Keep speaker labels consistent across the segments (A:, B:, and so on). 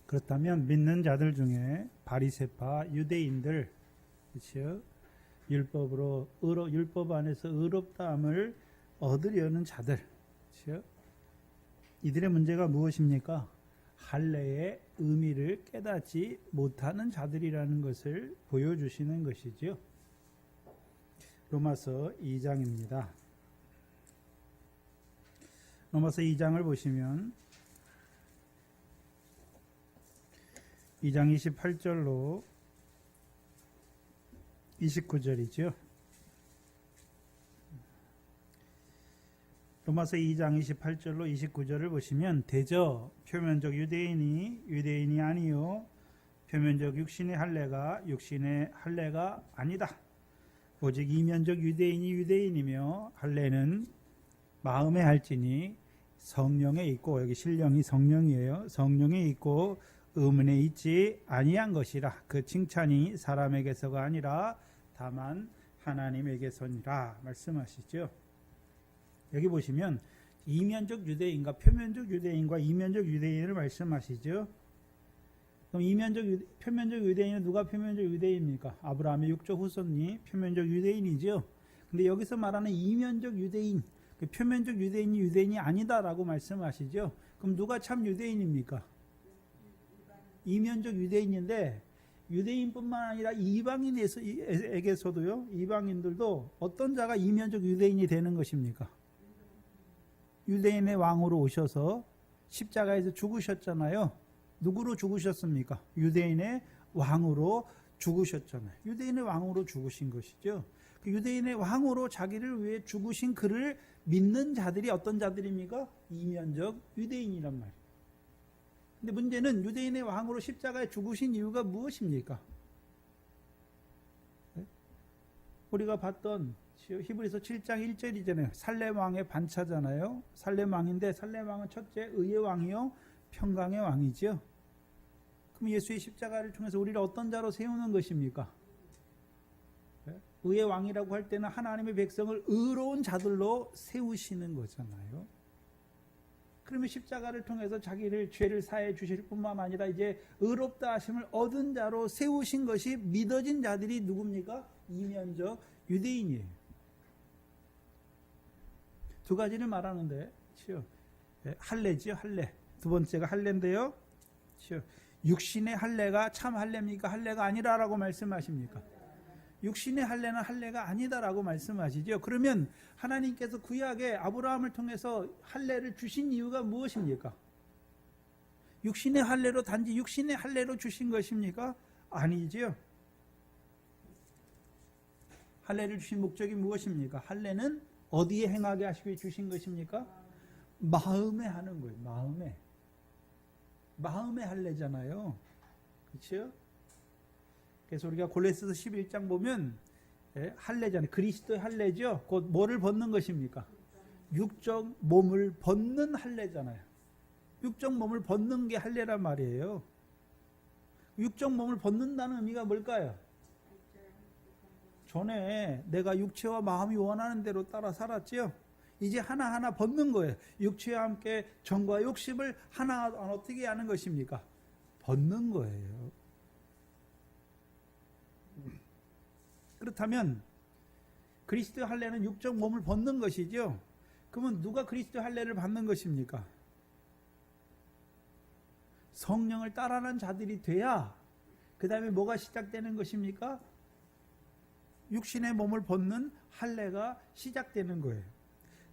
A: 그렇다면 믿는 자들 중에 바리새파 유대인들, 그렇죠? 율법 안에서 의롭다함을 얻으려는 자들, 그렇죠? 이들의 문제가 무엇입니까? 할례의 의미를 깨닫지 못하는 자들이라는 것을 보여주시는 것이죠. 로마서 2장입니다. 로마서 2장을 보시면 2장 28절로 29절이죠. 로마서 2장 28절로 29절을 보시면 대저 표면적 유대인이 아니요 표면적 육신의 할례가 육신의 할례가 아니다. 오직 이면적 유대인이 유대인이며 할례는 마음에 할지니 성령에 있고, 여기 신령이 성령이에요. 성령에 있고 의문에 있지 아니한 것이라. 그 칭찬이 사람에게서가 아니라 다만 하나님에게서니라 말씀하시죠. 여기 보시면 이면적 유대인과 표면적 유대인과 이면적 유대인을 말씀하시죠. 그럼 표면적 유대인은 누가 표면적 유대인입니까? 아브라함의 육적 후손이 표면적 유대인이죠. 근데 여기서 말하는 이면적 유대인, 그 표면적 유대인이 유대인이 아니다라고 말씀하시죠. 그럼 누가 참 유대인입니까? 이면적 유대인인데, 유대인뿐만 아니라 이방인에게서도요, 이방인들도 어떤 자가 이면적 유대인이 되는 것입니까? 유대인의 왕으로 오셔서 십자가에서 죽으셨잖아요. 누구로 죽으셨습니까? 유대인의 왕으로 죽으셨잖아요. 유대인의 왕으로 죽으신 것이죠. 그 유대인의 왕으로 자기를 위해 죽으신 그를 믿는 자들이 어떤 자들입니까? 이면적 유대인이란 말이에요. 근데 문제는 유대인의 왕으로 십자가에 죽으신 이유가 무엇입니까? 우리가 봤던 히브리서 7장 1절이잖아요. 살렘왕의 반차잖아요. 살렘왕인데 살렘왕은 첫째 의의 왕이요 평강의 왕이죠. 그럼 예수의 십자가를 통해서 우리를 어떤 자로 세우는 것입니까? 의의 왕이라고 할 때는 하나님의 백성을 의로운 자들로 세우시는 거잖아요. 그러면 십자가를 통해서 자기를 죄를 사해 주실 뿐만 아니라 이제 의롭다 하심을 얻은 자로 세우신 것이 믿어진 자들이 누굽니까? 이면적 유대인이에요. 두 가지를 말하는데, 할례지요, 할례. 두 번째가 할례인데요. 육신의 할례가 참 할례입니까? 할례가 아니라라고 말씀하십니까? 육신의 할례는 할례가 아니다라고 말씀하시죠. 그러면 하나님께서 구약에 아브라함을 통해서 할례를 주신 이유가 무엇입니까? 육신의 할례로 단지 육신의 할례로 주신 것입니까? 아니죠. 할례를 주신 목적이 무엇입니까? 할례는 어디에 행하게 하시기 주신 것입니까? 마음에 하는 거예요. 마음에 할례잖아요. 그렇죠? 그래서 우리가 골로새서 11장 보면 할례잖아요. 그리스도의 할례죠. 곧 뭐를 벗는 것입니까? 육적 몸을 벗는 할례잖아요. 육적 몸을 벗는 게 할례란 말이에요. 육적 몸을 벗는다는 의미가 뭘까요? 전에 내가 육체와 마음이 원하는 대로 따라 살았지요. 이제 하나하나 벗는 거예요. 육체와 함께 정과 욕심을 하나 어떻게 하는 것입니까? 벗는 거예요. 그렇다면 그리스도의 할례는 육적 몸을 벗는 것이죠. 그러면 누가 그리스도의 할례를 받는 것입니까? 성령을 따라하는 자들이 돼야 그 다음에 뭐가 시작되는 것입니까? 육신의 몸을 벗는 할례가 시작되는 거예요.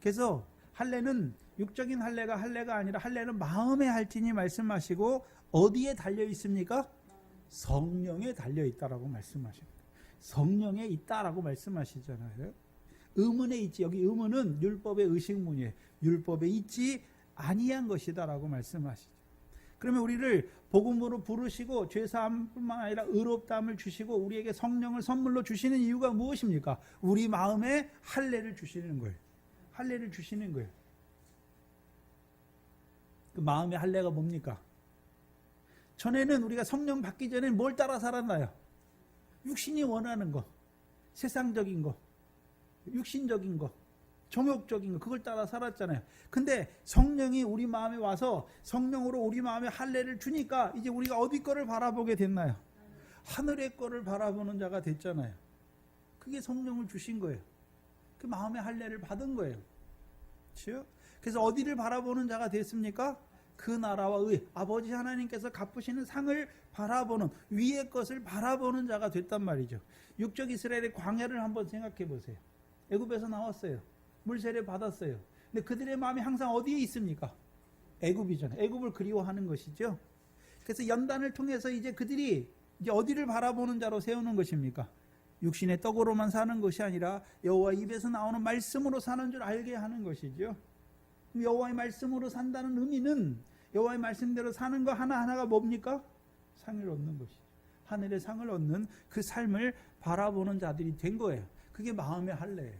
A: 그래서 할례는 육적인 할례가 아니라 할례는 마음에 할지니 말씀하시고 어디에 달려 있습니까? 성령에 달려 있다라고 말씀하십니다. 성령에 있다라고 말씀하시잖아요. 의문에 있지. 여기 의문은 율법의 의식문이에요. 율법에 있지 아니한 것이다라고 말씀하시죠. 그러면 우리를 복음으로 부르시고 죄사함뿐만 아니라 의롭다함을 주시고 우리에게 성령을 선물로 주시는 이유가 무엇입니까? 우리 마음에 할례를 주시는 거예요. 할례를 주시는 거예요. 그 마음의 할례가 뭡니까? 전에는 우리가 성령 받기 전에 뭘 따라 살았나요? 육신이 원하는 거, 세상적인 거, 육신적인 거. 정욕적인 거 그걸 따라 살았잖아요. 근데 성령이 우리 마음에 와서 성령으로 우리 마음에 할례를 주니까 이제 우리가 어디 거를 바라보게 됐나요? 하늘의 거를 바라보는 자가 됐잖아요. 그게 성령을 주신 거예요. 그 마음의 할례를 받은 거예요. 그렇죠? 그래서 어디를 바라보는 자가 됐습니까? 그 나라와 의, 아버지 하나님께서 갚으시는 상을 바라보는, 위의 것을 바라보는 자가 됐단 말이죠. 육적 이스라엘의 광야를 한번 생각해 보세요. 애굽에서 나왔어요. 물세례 받았어요. 근데 그들의 마음이 항상 어디에 있습니까? 애굽이잖아요. 애굽을 그리워하는 것이죠. 그래서 연단을 통해서 이제 그들이 이제 어디를 바라보는 자로 세우는 것입니까? 육신의 떡으로만 사는 것이 아니라 여호와 입에서 나오는 말씀으로 사는 줄 알게 하는 것이죠. 여호와의 말씀으로 산다는 의미는 여호와의 말씀대로 사는 거 하나하나가 뭡니까? 상을 얻는 것이죠. 하늘의 상을 얻는 그 삶을 바라보는 자들이 된 거예요. 그게 마음의 할례예요.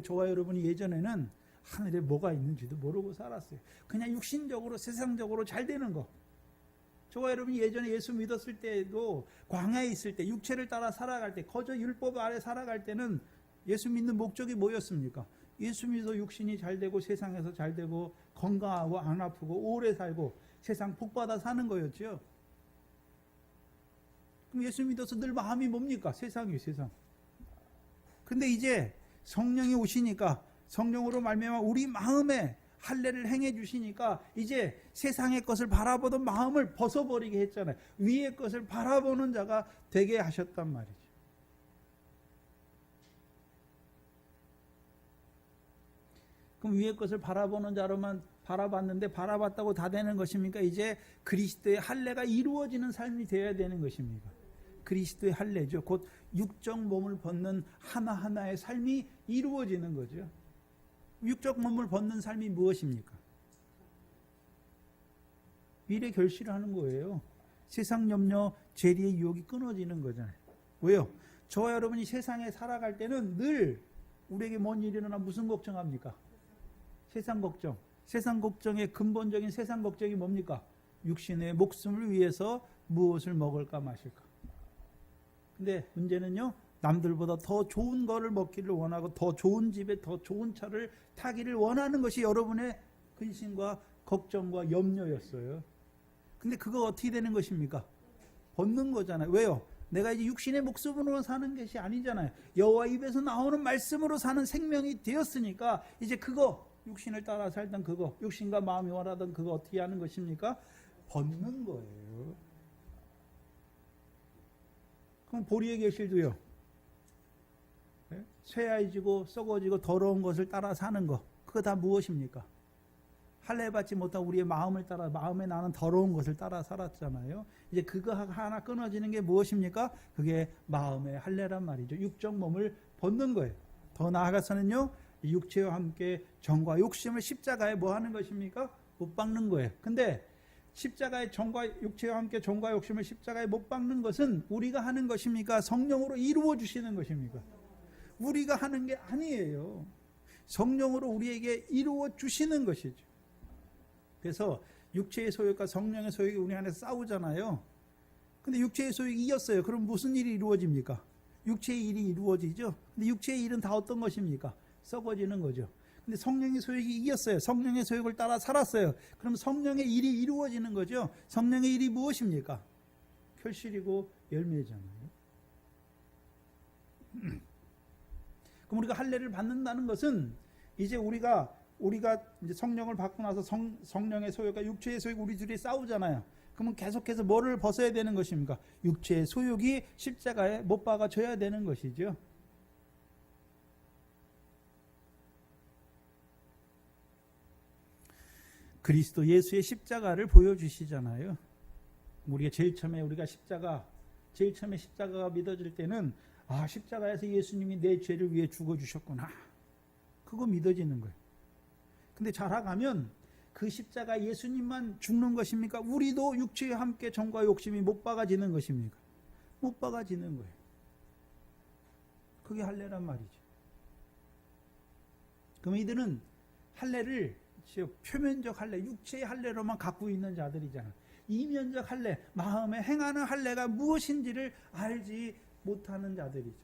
A: 저와 여러분이 예전에는 하늘에 뭐가 있는지도 모르고 살았어요. 그냥 육신적으로 세상적으로 잘 되는 거. 저와 여러분이 예전에 예수 믿었을 때도 광야에 있을 때 육체를 따라 살아갈 때 거저 율법 아래 살아갈 때는 예수 믿는 목적이 뭐였습니까? 예수 믿어 육신이 잘 되고 세상에서 잘 되고 건강하고 안 아프고 오래 살고 세상 복받아 사는 거였죠. 그럼 예수 믿어서 늘 마음이 뭡니까? 세상이에요, 세상. 근데 이제 성령이 오시니까 성령으로 말미암아 우리 마음에 할례를 행해 주시니까 이제 세상의 것을 바라보던 마음을 벗어버리게 했잖아요. 위의 것을 바라보는 자가 되게 하셨단 말이죠. 그럼 위의 것을 바라보는 자로만 바라봤는데 바라봤다고 다 되는 것입니까? 이제 그리스도의 할례가 이루어지는 삶이 되어야 되는 것입니까? 그리스도의 할례죠. 곧 육적 몸을 벗는 하나하나의 삶이 이루어지는 거죠. 육적 몸을 벗는 삶이 무엇입니까? 미래 결실을 하는 거예요. 세상 염려, 죄리의 유혹이 끊어지는 거잖아요. 왜요? 저와 여러분이 세상에 살아갈 때는 늘 우리에게 뭔 일이 일어나 무슨 걱정합니까? 세상 걱정. 세상 걱정의 근본적인 세상 걱정이 뭡니까? 육신의 목숨을 위해서 무엇을 먹을까 마실까. 근데 문제는요, 남들보다 더 좋은 거를 먹기를 원하고 더 좋은 집에 더 좋은 차를 타기를 원하는 것이 여러분의 근심과 걱정과 염려였어요. 근데 그거 어떻게 되는 것입니까? 벗는 거잖아요. 왜요? 내가 이제 육신의 목숨으로 사는 것이 아니잖아요. 여호와 입에서 나오는 말씀으로 사는 생명이 되었으니까 이제 그거 육신을 따라 살던 그거 육신과 마음이 원하던 그거 어떻게 하는 것입니까? 벗는 거예요. 그럼 보리의 결실도요. 쇠야해지고 썩어지고 더러운 것을 따라 사는 거 그거 다 무엇입니까? 할례 받지 못한 우리의 마음을 따라 마음에 나는 더러운 것을 따라 살았잖아요. 이제 그거 하나 끊어지는 게 무엇입니까? 그게 마음의 할례란 말이죠. 육적 몸을 벗는 거예요. 더 나아가서는요. 육체와 함께 정과 욕심을 십자가에 뭐 하는 것입니까? 못 박는 거예요. 근데 십자가에 정과 육체와 함께 정과 욕심을 십자가에 못 박는 것은 우리가 하는 것입니까? 성령으로 이루어 주시는 것입니까? 우리가 하는 게 아니에요. 성령으로 우리에게 이루어 주시는 것이죠. 그래서 육체의 소욕과 성령의 소욕이 우리 안에서 싸우잖아요. 근데 육체의 소욕이 이겼어요. 그럼 무슨 일이 이루어집니까? 육체의 일이 이루어지죠. 근데 육체의 일은 다 어떤 것입니까? 썩어지는 거죠. 근데 성령의 소욕이 이겼어요. 성령의 소욕을 따라 살았어요. 그럼 성령의 일이 이루어지는 거죠. 성령의 일이 무엇입니까? 결실이고 열매잖아요. 그럼 우리가 할례를 받는다는 것은 이제 우리가 이제 성령을 받고 나서 성령의 소욕과 육체의 소욕 우리 둘이 싸우잖아요. 그러면 계속해서 뭐를 벗어야 되는 것입니까? 육체의 소욕이 십자가에 못 박아져야 되는 것이죠. 그리스도 예수의 십자가를 보여주시잖아요. 우리가 제일 처음에 십자가가 믿어질 때는 아, 십자가에서 예수님이 내 죄를 위해 죽어주셨구나. 그거 믿어지는 거예요. 근데 자라가면 그 십자가 예수님만 죽는 것입니까? 우리도 육체와 함께 정과 욕심이 못 박아지는 것입니까? 못 박아지는 거예요. 그게 할례란 말이죠. 그럼 이들은 할례를 표면적 할례, 육체의 할례로만 갖고 있는 자들이잖아. 이면적 할례, 마음에 행하는 할례가 무엇인지를 알지 못하는 자들이죠.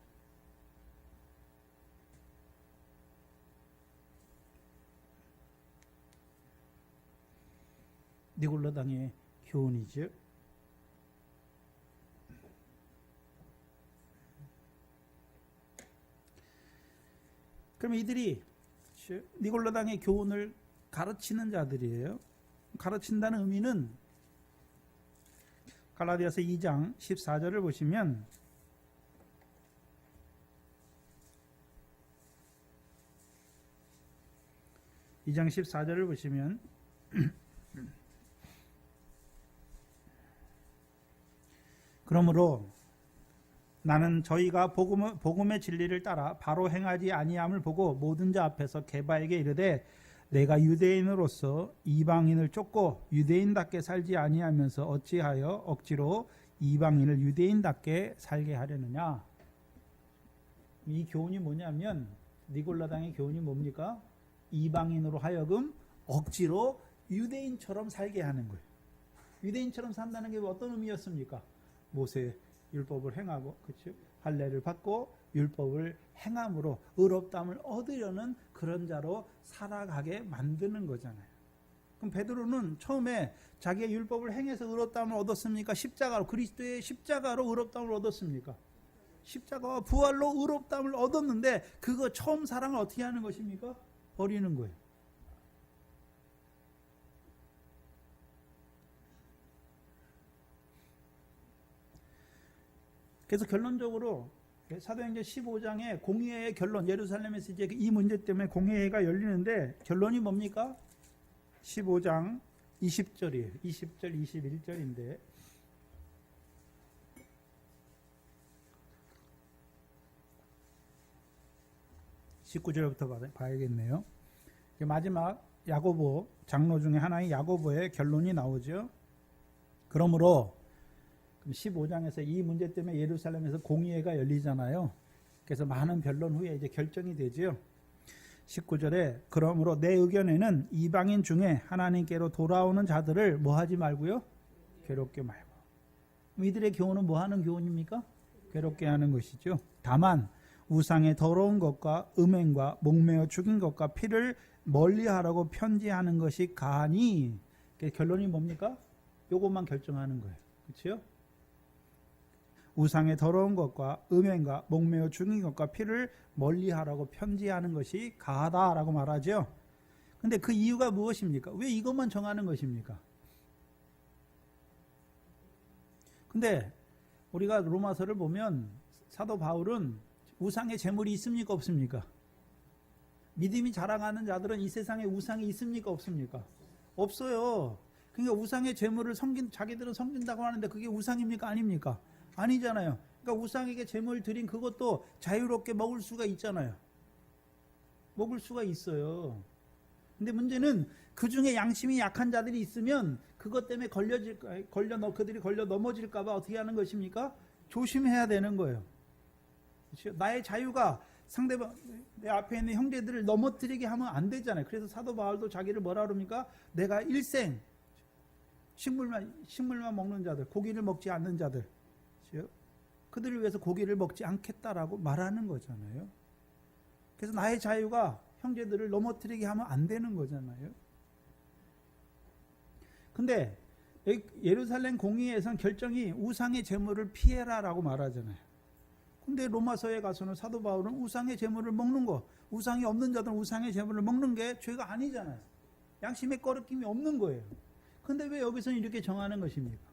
A: 니골라당의 교훈이죠. 그럼 이들이 니골라당의 교훈을 가르치는 자들이에요. 가르친다는 의미는 갈라디아서 2장 14절을 보시면 그러므로 나는 저희가 복음의 진리를 따라 바로 행하지 아니함을 보고 모든 자 앞에서 게바에게 이르되 내가 유대인으로서 이방인을 쫓고 유대인답게 살지 아니하면서 어찌하여 억지로 이방인을 유대인답게 살게 하려느냐. 이 교훈이 뭐냐면 니골라당의 교훈이 뭡니까? 이방인으로 하여금 억지로 유대인처럼 살게 하는 거예요. 유대인처럼 산다는 게 어떤 의미였습니까? 모세 율법을 행하고, 그렇죠? 할례를 받고 율법을 행함으로 의롭다함을 얻으려는 그런 자로 살아가게 만드는 거잖아요. 그럼 베드로는 처음에 자기의 율법을 행해서 의롭다함을 얻었습니까? 십자가로, 그리스도의 십자가로 의롭다함을 얻었습니까? 십자가와 부활로 의롭다함을 얻었는데 그거 처음 사랑을 어떻게 하는 것입니까? 버리는 거예요. 그래서 결론적으로 사도행전 15장의 공의회의 결론, 예루살렘에서 이제 이 문제 때문에 공의회가 열리는데 결론이 뭡니까? 15장 20절이에요. 20절, 21절인데 19절부터 봐야겠네요. 마지막 야고보 장로 중에 하나인 야고보의 결론이 나오죠. 그러므로 15장에서 이 문제 때문에 예루살렘에서 공의회가 열리잖아요. 그래서 많은 변론 후에 이제 결정이 되죠. 19절에 그러므로 내 의견에는 이방인 중에 하나님께로 돌아오는 자들을 뭐 하지 말고요? 괴롭게 말고. 이들의 교훈은 뭐 하는 교훈입니까? 괴롭게 하는 것이죠. 다만 우상의 더러운 것과 음행과 목매어 죽인 것과 피를 멀리하라고 편지하는 것이 가하니, 결론이 뭡니까? 요것만 결정하는 거예요. 그렇죠? 우상의 더러운 것과 음행과 목매어 죽인 것과 피를 멀리하라고 편지하는 것이 가하다라고 말하죠. 근데 그 이유가 무엇입니까? 왜 이것만 정하는 것입니까? 근데 우리가 로마서를 보면 사도 바울은 우상의 재물이 있습니까? 없습니까? 믿음이 자랑하는 자들은 이 세상에 우상이 있습니까? 없습니까? 없어요. 그러니까 우상의 재물을 자기들은 섬긴다고 하는데 그게 우상입니까? 아닙니까? 아니잖아요. 그러니까 우상에게 재물 드린 그것도 자유롭게 먹을 수가 있잖아요. 먹을 수가 있어요. 근데 문제는 그 중에 양심이 약한 자들이 있으면 그것 때문에 그들이 걸려 넘어질까봐 어떻게 하는 것입니까? 조심해야 되는 거예요. 그렇죠? 나의 자유가 상대방, 내 앞에 있는 형제들을 넘어뜨리게 하면 안 되잖아요. 그래서 사도 바울도 자기를 뭐라 그럽니까? 내가 일생 식물만 먹는 자들, 고기를 먹지 않는 자들, 그렇죠? 그들을 위해서 고기를 먹지 않겠다라고 말하는 거잖아요. 그래서 나의 자유가 형제들을 넘어뜨리게 하면 안 되는 거잖아요. 근데 예루살렘 공의회에서는 결정이 우상의 제물을 피해라라고 말하잖아요. 근데 로마서에 가서는 사도 바울은 우상의 제물을 먹는 거, 우상이 없는 자들은 우상의 제물을 먹는 게 죄가 아니잖아요. 양심의 꺼리낌이 없는 거예요. 근데 왜 여기서는 이렇게 정하는 것입니까?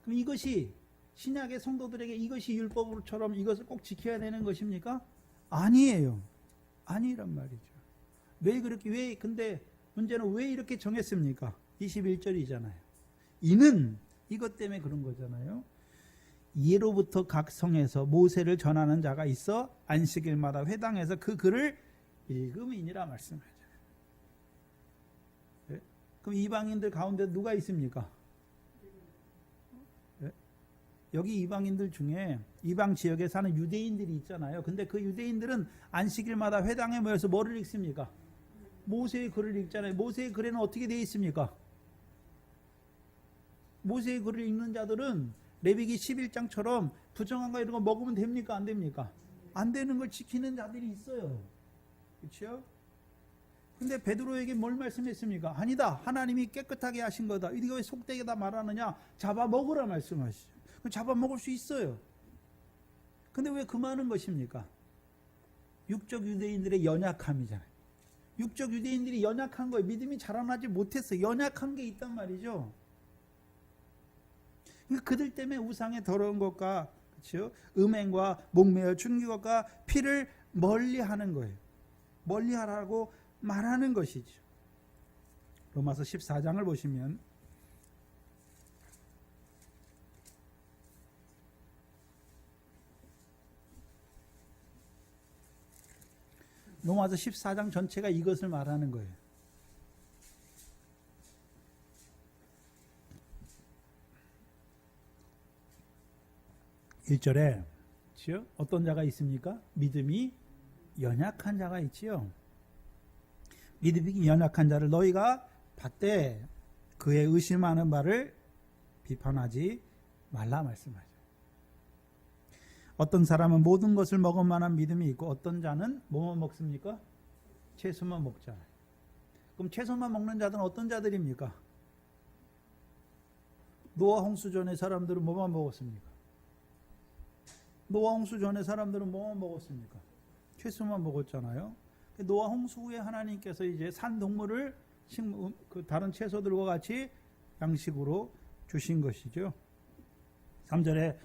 A: 그럼 이것이 신약의 성도들에게 이것이 율법처럼 이것을 꼭 지켜야 되는 것입니까? 아니에요. 아니란 말이죠. 근데 문제는 왜 이렇게 정했습니까? 21절이잖아요. 이는 이것 때문에 그런 거잖아요. 예로부터 각 성에서 모세를 전하는 자가 있어 안식일마다 회당에서 그 글을 읽음이니라 말씀하잖아요. 네? 그럼 이방인들 가운데 누가 있습니까? 네? 여기 이방인들 중에 이방 지역에 사는 유대인들이 있잖아요. 근데 그 유대인들은 안식일마다 회당에 모여서 뭐를 읽습니까? 모세의 글을 읽잖아요. 모세의 글에는 어떻게 되어 있습니까? 모세의 글을 읽는 자들은 레위기 11장처럼 부정한 거 이런 거 먹으면 됩니까? 안 됩니까? 안 되는 걸 지키는 자들이 있어요. 그렇죠? 근데 베드로에게 뭘 말씀했습니까? 아니다. 하나님이 깨끗하게 하신 거다. 이거 왜 속되게다 말하느냐? 잡아먹으라 말씀하시죠. 잡아먹을 수 있어요. 근데 왜 금하는 것입니까? 육적 유대인들의 연약함이잖아요. 육적 유대인들이 연약한 거예요. 믿음이 자라나지 못했어요. 연약한 게 있단 말이죠. 그들 때문에 우상의 더러운 것과 그렇죠? 음행과 목매어 죽는 것과 피를 멀리하는 거예요. 멀리하라고 말하는 것이죠. 로마서 14장을 보시면 로마서 14장 전체가 이것을 말하는 거예요. 1절에 어떤 자가 있습니까? 믿음이 연약한 자가 있지요. 믿음이 연약한 자를 너희가 받되 그의 의심하는 바를 비판하지 말라 말씀하죠. 어떤 사람은 모든 것을 먹을 만한 믿음이 있고 어떤 자는 뭐만 먹습니까? 채소만 먹잖아요. 그럼 채소만 먹는 자들은 어떤 자들입니까? 노아 홍수 전에 사람들은 뭐만 먹었습니까? 노아 홍수 전에 사람들은 뭐만 먹었습니까? 채소만 먹었잖아요. 노아 홍수 후에 하나님께서 이제 산 동물을 다른 채소들과 같이 양식으로 주신 것이죠. 3절에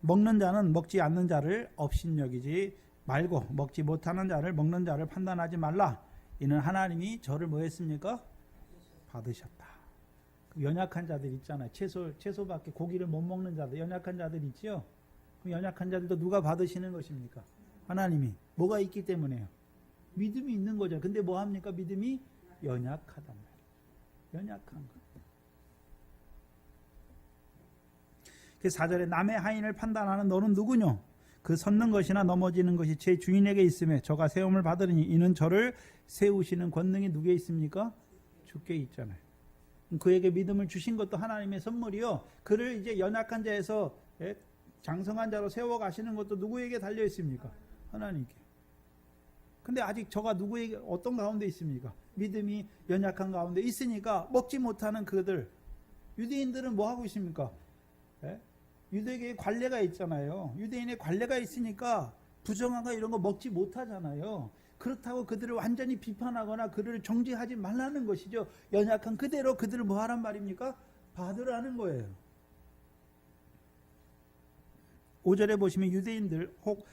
A: 먹는 자는 먹지 않는 자를 업신여기지 말고 먹지 못하는 자를 먹는 자를 판단하지 말라. 이는 하나님이 저를 뭐 했습니까? 받으셨다. 연약한 자들 있잖아요. 채소밖에 고기를 못 먹는 자들, 연약한 자들 있지요. 그럼 연약한 자들도 누가 받으시는 것입니까? 하나님이. 뭐가 있기 때문에요? 믿음이 있는 거죠. 근데 뭐 합니까? 믿음이 연약하단 말이에요. 연약한 거. 4절에 남의 하인을 판단하는 너는 누구뇨? 그 섰는 것이나 넘어지는 것이 제 주인에게 있음에 저가 세움을 받으리니 이는 저를 세우시는 권능이 누구에 있습니까? 주께 있잖아요. 그에게 믿음을 주신 것도 하나님의 선물이요. 그를 이제 연약한 자에서 장성한 자로 세워 가시는 것도 누구에게 달려 있습니까? 하나님께. 근데 아직 저가 누구에게 어떤 가운데 있습니까? 믿음이 연약한 가운데 있으니까 먹지 못하는 그들. 유대인들은 뭐 하고 있습니까? 유대계에 관례가 있잖아요. 유대인의 관례가 있으니까 부정한가 이런 거 먹지 못하잖아요. 그렇다고 그들을 완전히 비판하거나 그들을 정죄하지 말라는 것이죠. 연약한 그대로 그들을 뭐 하란 말입니까? 받으라는 거예요. 5절에 보시면 유대인들 혹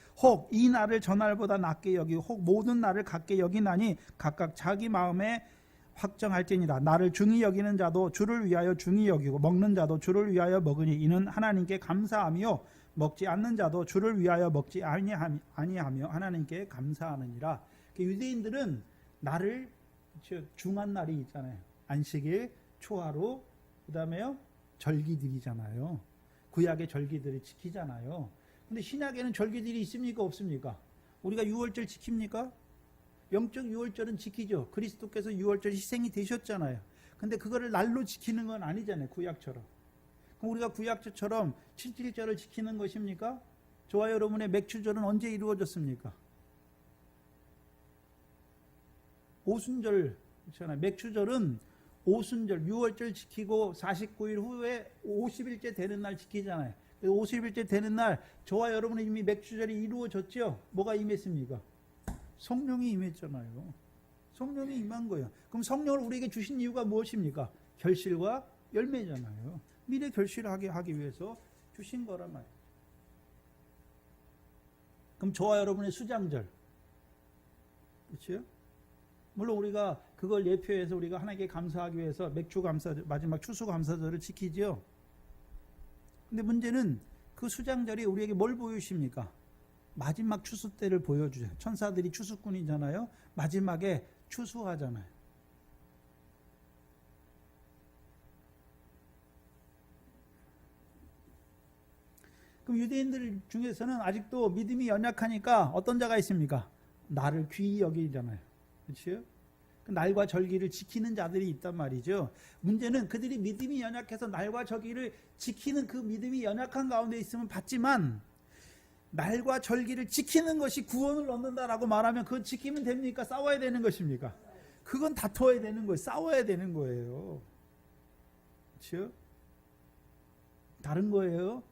A: 이 날을 저 날보다 낮게 여기고 혹 모든 날을 같게 여기나니 각각 자기 마음에 확정할지니라. 나를 중히 여기는 자도 주를 위하여 중히 여기고 먹는 자도 주를 위하여 먹으니 이는 하나님께 감사하며 먹지 않는 자도 주를 위하여 먹지 아니하며 하나님께 감사하느니라. 유대인들은 날을 중한 날이 있잖아요. 안식일, 초하루, 그 다음에요 절기들이잖아요. 구약의 절기들을 지키잖아요. 근데 신약에는 절기들이 있습니까? 없습니까? 우리가 유월절 지킵니까? 영적 유월절은 지키죠. 그리스도께서 유월절 희생이 되셨잖아요. 근데 그거를 날로 지키는 건 아니잖아요. 구약처럼. 그럼 우리가 구약처럼 7.7절을 지키는 것입니까? 저와 여러분의 맥주절은 언제 이루어졌습니까? 오순절 있잖아요. 맥주절은 오순절, 유월절 지키고 49일 후에 50일째 되는 날 지키잖아요. 50일째 되는 날 저와 여러분의 이미 맥주절이 이루어졌죠? 뭐가 임했습니까? 성령이 임했잖아요. 성령이 임한 거예요. 그럼 성령을 우리에게 주신 이유가 무엇입니까? 결실과 열매잖아요. 미래 결실하게 하기 위해서 주신 거란 말이에요. 그럼 저와 여러분의 수장절, 그렇죠? 물론 우리가 그걸 예표해서 우리가 하나님께 감사하기 위해서 맥주 감사절, 마지막 추수 감사절을 지키지요. 근데 문제는 그 수장절이 우리에게 뭘 보여주십니까? 마지막 추수 때를 보여주죠. 천사들이 추수꾼이잖아요. 마지막에 추수하잖아요. 그럼 유대인들 중에서는 아직도 믿음이 연약하니까 어떤 자가 있습니까? 나를 귀히 여기잖아요. 그렇죠? 그 날과 절기를 지키는 자들이 있단 말이죠. 문제는 그들이 믿음이 연약해서 날과 절기를 지키는 그 믿음이 연약한 가운데 있으면 받지만 날과 절기를 지키는 것이 구원을 얻는다라고 말하면 그건 지키면 됩니까? 싸워야 되는 것입니까? 그건 다퉈야 되는 거예요. 싸워야 되는 거예요. 그렇죠? 다른 거예요.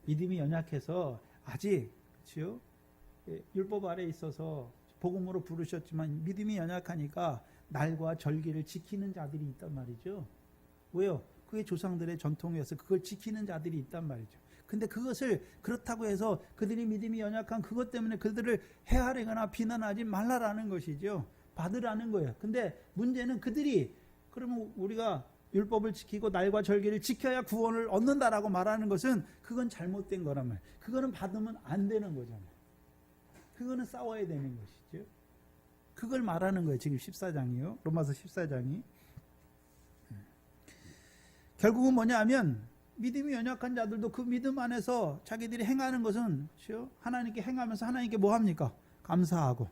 A: 믿음이 연약해서 아직 그렇죠? 율법 아래에 있어서 복음으로 부르셨지만 믿음이 연약하니까 날과 절기를 지키는 자들이 있단 말이죠. 왜요? 그게 조상들의 전통이어서 그걸 지키는 자들이 있단 말이죠. 근데 그것을 그렇다고 해서 그들이 믿음이 연약한 그것 때문에 그들을 해하려거나 비난하지 말라라는 것이죠. 받으라는 거예요. 근데 문제는 그들이 그러면 우리가 율법을 지키고 날과 절기를 지켜야 구원을 얻는다라고 말하는 것은 그건 잘못된 거란 말이에요. 그거는 받으면 안 되는 거잖아요. 그거는 싸워야 되는 것이죠. 그걸 말하는 거예요. 지금 14장이요. 로마서 14장이. 결국은 뭐냐 하면 믿음이 연약한 자들도 그 믿음 안에서 자기들이 행하는 것은 그렇죠? 하나님께 행하면서 하나님께 뭐 합니까? 감사하고.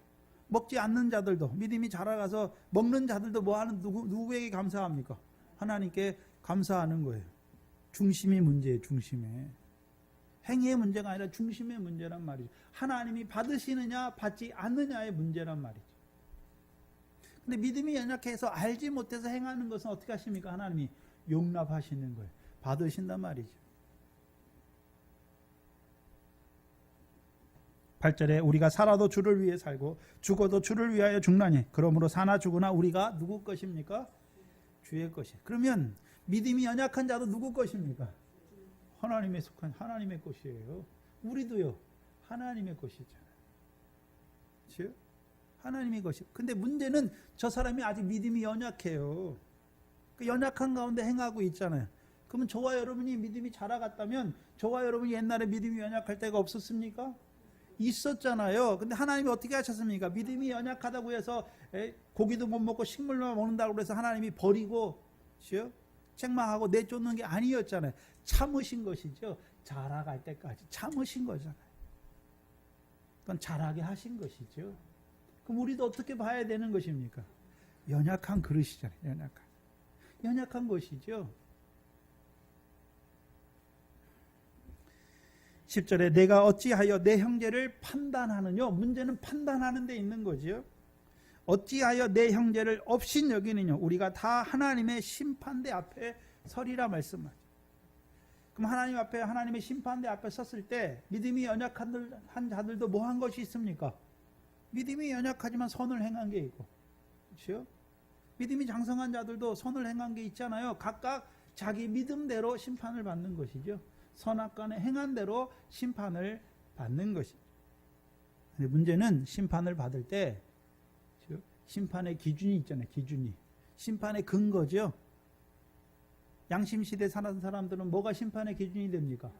A: 먹지 않는 자들도 믿음이 자라가서 먹는 자들도 뭐 하는 누구에게 감사합니까? 하나님께 감사하는 거예요. 중심이 문제예요. 중심에. 행위의 문제가 아니라 중심의 문제란 말이죠. 하나님이 받으시느냐 받지 않느냐의 문제란 말이죠. 근데 믿음이 연약해서 알지 못해서 행하는 것은 어떻게 하십니까? 하나님이 용납하시는 거예요. 받으신단 말이죠. 8절에 우리가 살아도 주를 위해 살고 죽어도 주를 위하여 죽나니 그러므로 사나 죽으나 우리가 누구 것입니까? 주의 것이. 그러면 믿음이 연약한 자도 누구 것입니까? 하나님에 속한 하나님의 것이에요. 우리도요. 하나님의 것이잖아요. 그렇죠? 하나님의 것이. 근데 문제는 저 사람이 아직 믿음이 연약해요. 그 연약한 가운데 행하고 있잖아요. 그러면 저와 여러분이 믿음이 자라갔다면 저와 여러분이 옛날에 믿음이 연약할 때가 없었습니까? 있었잖아요. 근데 하나님이 어떻게 하셨습니까? 믿음이 연약하다고 해서 고기도 못 먹고 식물만 먹는다고 해서 하나님이 버리고 책망하고 내쫓는 게 아니었잖아요. 참으신 것이죠. 자라갈 때까지 참으신 거잖아요. 그건 자라게 하신 것이죠. 그럼 우리도 어떻게 봐야 되는 것입니까? 연약한 그릇이잖아요. 연약한 것이죠. 10절에 내가 어찌하여 내 형제를 판단하느냐? 문제는 판단하는 데 있는 거죠. 어찌하여 내 형제를 업신 여기느냐? 우리가 다 하나님의 심판대 앞에 서리라 말씀하죠. 그럼 하나님 앞에 하나님의 심판대 앞에 섰을 때 믿음이 연약한 자들도 뭐 한 것이 있습니까? 믿음이 연약하지만 선을 행한 게 있고, 그렇죠? 믿음이 장성한 자들도 선을 행한 게 있잖아요. 각각 자기 믿음대로 심판을 받는 것이죠. 선악간에 행한 대로 심판을 받는 것이죠. 근데 문제는 심판을 받을 때 심판의 기준이 있잖아요. 기준이. 심판의 근거죠. 양심시대 사는 사람들은 뭐가 심판의 기준이 됩니까?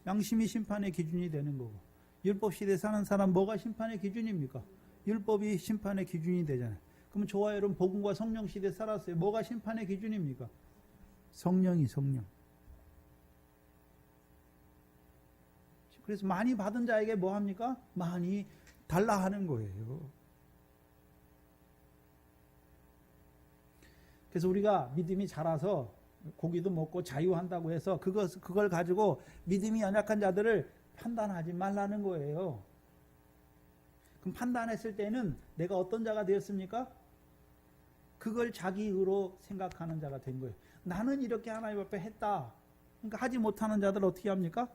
A: 양심이 심판의 기준이 되는 거고. 율법시대 사는 사람 뭐가 심판의 기준입니까? 율법이 심판의 기준이 되잖아요. 그럼 저와 여러분 복음과 성령 시대 살았어요. 뭐가 심판의 기준입니까? 성령. 그래서 많이 받은 자에게 뭐 합니까? 많이 달라 하는 거예요. 그래서 우리가 믿음이 자라서 고기도 먹고 자유한다고 해서 그걸 가지고 믿음이 연약한 자들을 판단하지 말라는 거예요. 그럼 판단했을 때는 내가 어떤 자가 되었습니까? 그걸 자기 의로 생각하는 자가 된 거예요. 나는 이렇게 하나님 앞에 했다. 그러니까 하지 못하는 자들 어떻게 합니까?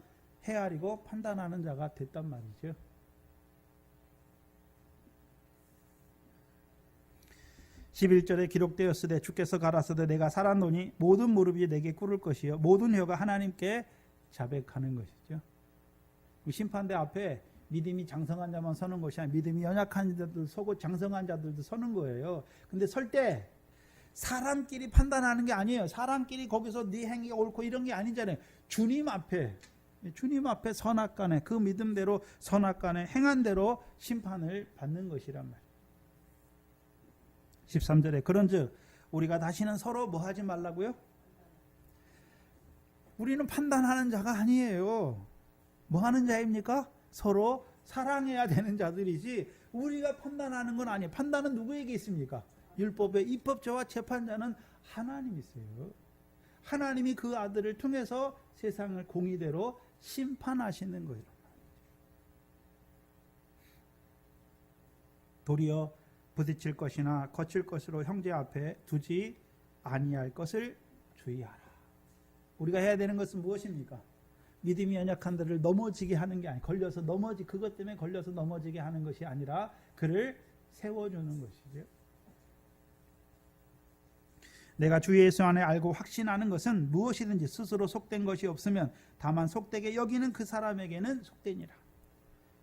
A: 헤아리고 판단하는 자가 됐단 말이죠. 11절에 기록되었으되 주께서 가라사대 내가 살았노니 모든 무릎이 내게 꿇을 것이요 모든 혀가 하나님께 자백하는 것이죠. 심판대 앞에 믿음이 장성한 자만 서는 것이 아니라 믿음이 연약한 자들도 서고 장성한 자들도 서는 거예요. 근데 설 때 사람끼리 판단하는 게 아니에요. 사람끼리 거기서 네 행위가 옳고 이런 게 아니잖아요. 주님 앞에 선악간에 그 믿음대로 선악간에 행한 대로 심판을 받는 것이란 말이에요. 13절에 그런즉 우리가 다시는 서로 뭐 하지 말라고요? 우리는 판단하는 자가 아니에요. 뭐 하는 자입니까? 서로 사랑해야 되는 자들이지 우리가 판단하는 건 아니에요. 판단은 누구에게 있습니까? 율법의 입법자와 재판자는 하나님이 있어요. 하나님이 그 아들을 통해서 세상을 공의대로 심판하시는 거예요. 도리어 부딪힐 것이나 거칠 것으로 형제 앞에 두지 아니할 것을 주의하라. 우리가 해야 되는 것은 무엇입니까? 믿음이 연약한 자를 넘어지게 하는 게 아니, 그것 때문에 걸려서 넘어지게 하는 것이 아니라 그를 세워주는 것이죠. 내가 주 예수 안에 알고 확신하는 것은 무엇이든지 스스로 속된 것이 없으면 다만 속되게 여기는 그 사람에게는 속되니라.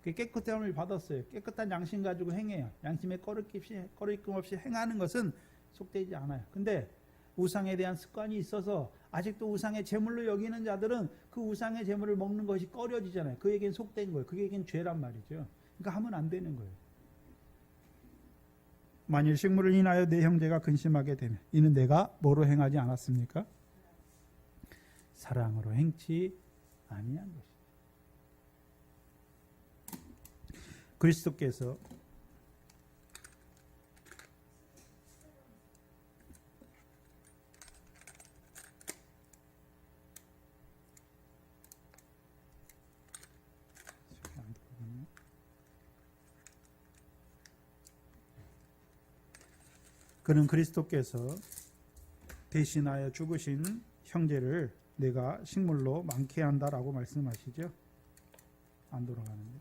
A: 깨끗함을 받았어요. 깨끗한 양심 가지고 행해요. 양심에 꺼리낌 없이 행하는 것은 속되지 않아요. 근데 우상에 대한 습관이 있어서 아직도 우상의 제물로 여기는 자들은 그 우상의 제물을 먹는 것이 꺼려지잖아요. 그에겐 속된 거예요. 그에겐 죄란 말이죠. 그러니까 하면 안 되는 거예요. 만일 식물을 인하여 내 형제가 근심하게 되면 이는 내가 뭐로 행하지 않았습니까? 사랑으로 행치 아니한 것이죠. 그리스도께서 그는 그리스도께서 대신하여 죽으신 형제를 내가 식물로 많게 한다라고 말씀하시죠. 안 돌아가는데.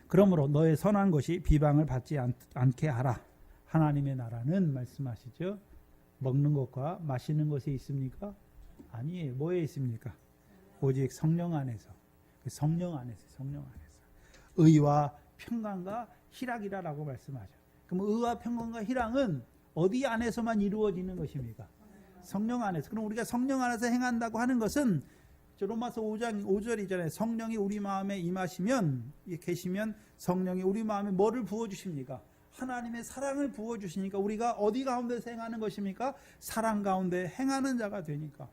A: 그러므로 너의 선한 것이 비방을 받지 않게 하라. 하나님의 나라는 말씀하시죠. 먹는 것과 마시는 것에 있습니까? 아니에요. 뭐에 있습니까? 오직 성령 안에서. 성령 안에서. 의와 평강과 희락이라고 말씀하죠. 그럼 의와 평강과 희락은 어디 안에서만 이루어지는 것입니까? 성령 안에서. 그럼 우리가 성령 안에서 행한다고 하는 것은 로마서 5장 5절이잖아요. 성령이 우리 마음에 임하시면 계시면 성령이 우리 마음에 뭐를 부어주십니까? 하나님의 사랑을 부어주시니까 우리가 어디 가운데서 행하는 것입니까? 사랑 가운데 행하는 자가 되니까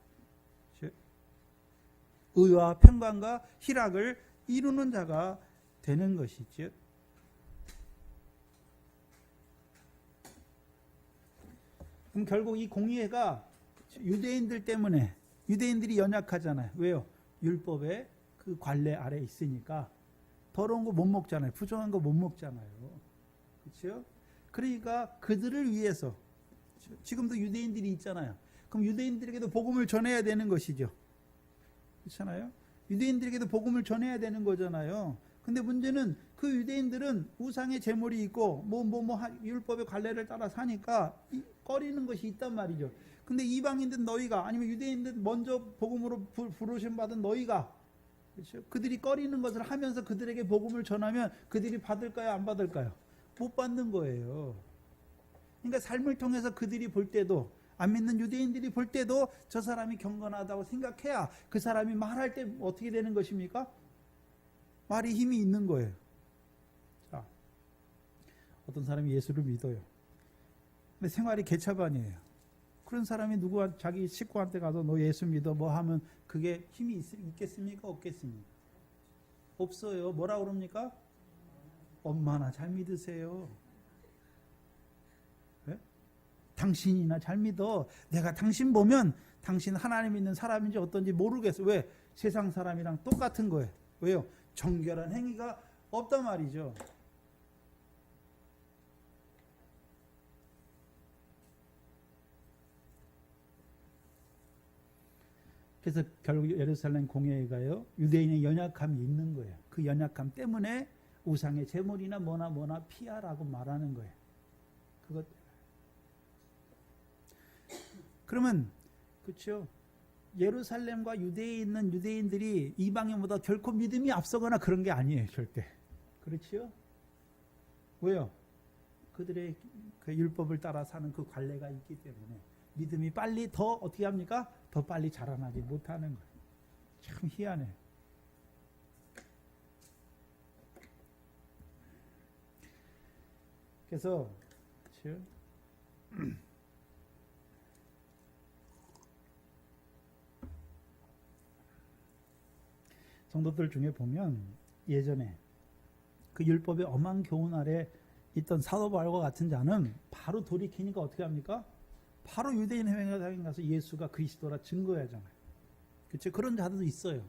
A: 의와 평강과 희락을 이루는 자가 되는 것이죠. 그럼 결국 이 공의회가 유대인들 때문에 유대인들이 연약하잖아요. 왜요? 율법의 그 관례 아래 있으니까 더러운 거 못 먹잖아요. 부정한 거 못 먹잖아요. 그렇죠? 그러니까 그들을 위해서 지금도 유대인들이 있잖아요. 그럼 유대인들에게도 복음을 전해야 되는 것이죠. 그렇잖아요? 유대인들에게도 복음을 전해야 되는 거잖아요. 근데 문제는 그 유대인들은 우상의 제물이 있고 율법의 관례를 따라 사니까 꺼리는 것이 있단 말이죠. 근데 이방인들 너희가 아니면 유대인들 먼저 복음으로 부르심 받은 너희가 그렇죠? 그들이 꺼리는 것을 하면서 그들에게 복음을 전하면 그들이 받을까요? 안 받을까요? 못 받는 거예요. 그러니까 삶을 통해서 그들이 볼 때도 안 믿는 유대인들이 볼 때도 저 사람이 경건하다고 생각해야 그 사람이 말할 때 어떻게 되는 것입니까? 말이 힘이 있는 거예요. 자, 어떤 사람이 예수를 믿어요. 근데 생활이 개차반이에요. 그런 사람이 자기 식구한테 가서 너 예수 믿어 뭐 하면 그게 힘이 있겠습니까? 없겠습니까? 없어요. 뭐라 그럽니까? 엄마나 잘 믿으세요. 네? 당신이나 잘 믿어. 내가 당신 보면 당신 하나님 믿는 사람인지 어떤지 모르겠어. 왜? 세상 사람이랑 똑같은 거예요. 왜요? 정결한 행위가 없단 말이죠. 그래서 결국 예루살렘 공회가요 유대인의 연약함이 있는 거예요. 그 연약함 때문에 우상의 제물이나 뭐나 피하라고 말하는 거예요. 그것 그러면 그렇죠. 예루살렘과 유대에 있는 유대인들이 이방인보다 결코 믿음이 앞서거나 그런 게 아니에요. 절대. 그렇죠? 왜요? 그들의 그 율법을 따라 사는 그 관례가 있기 때문에 믿음이 빨리 더 어떻게 합니까? 더 빨리 자라나지 못하는 거예요. 참 희한해요. 그래서 그렇죠? 성도들 중에 보면 예전에 그 율법의 엄한 교훈 아래 있던 사도 바울과 같은 자는 바로 돌이키니까 어떻게 합니까? 바로 유대인 회당에 가서 예수가 그리스도라 증거하잖아요. 그렇죠? 그런 자들도 있어요.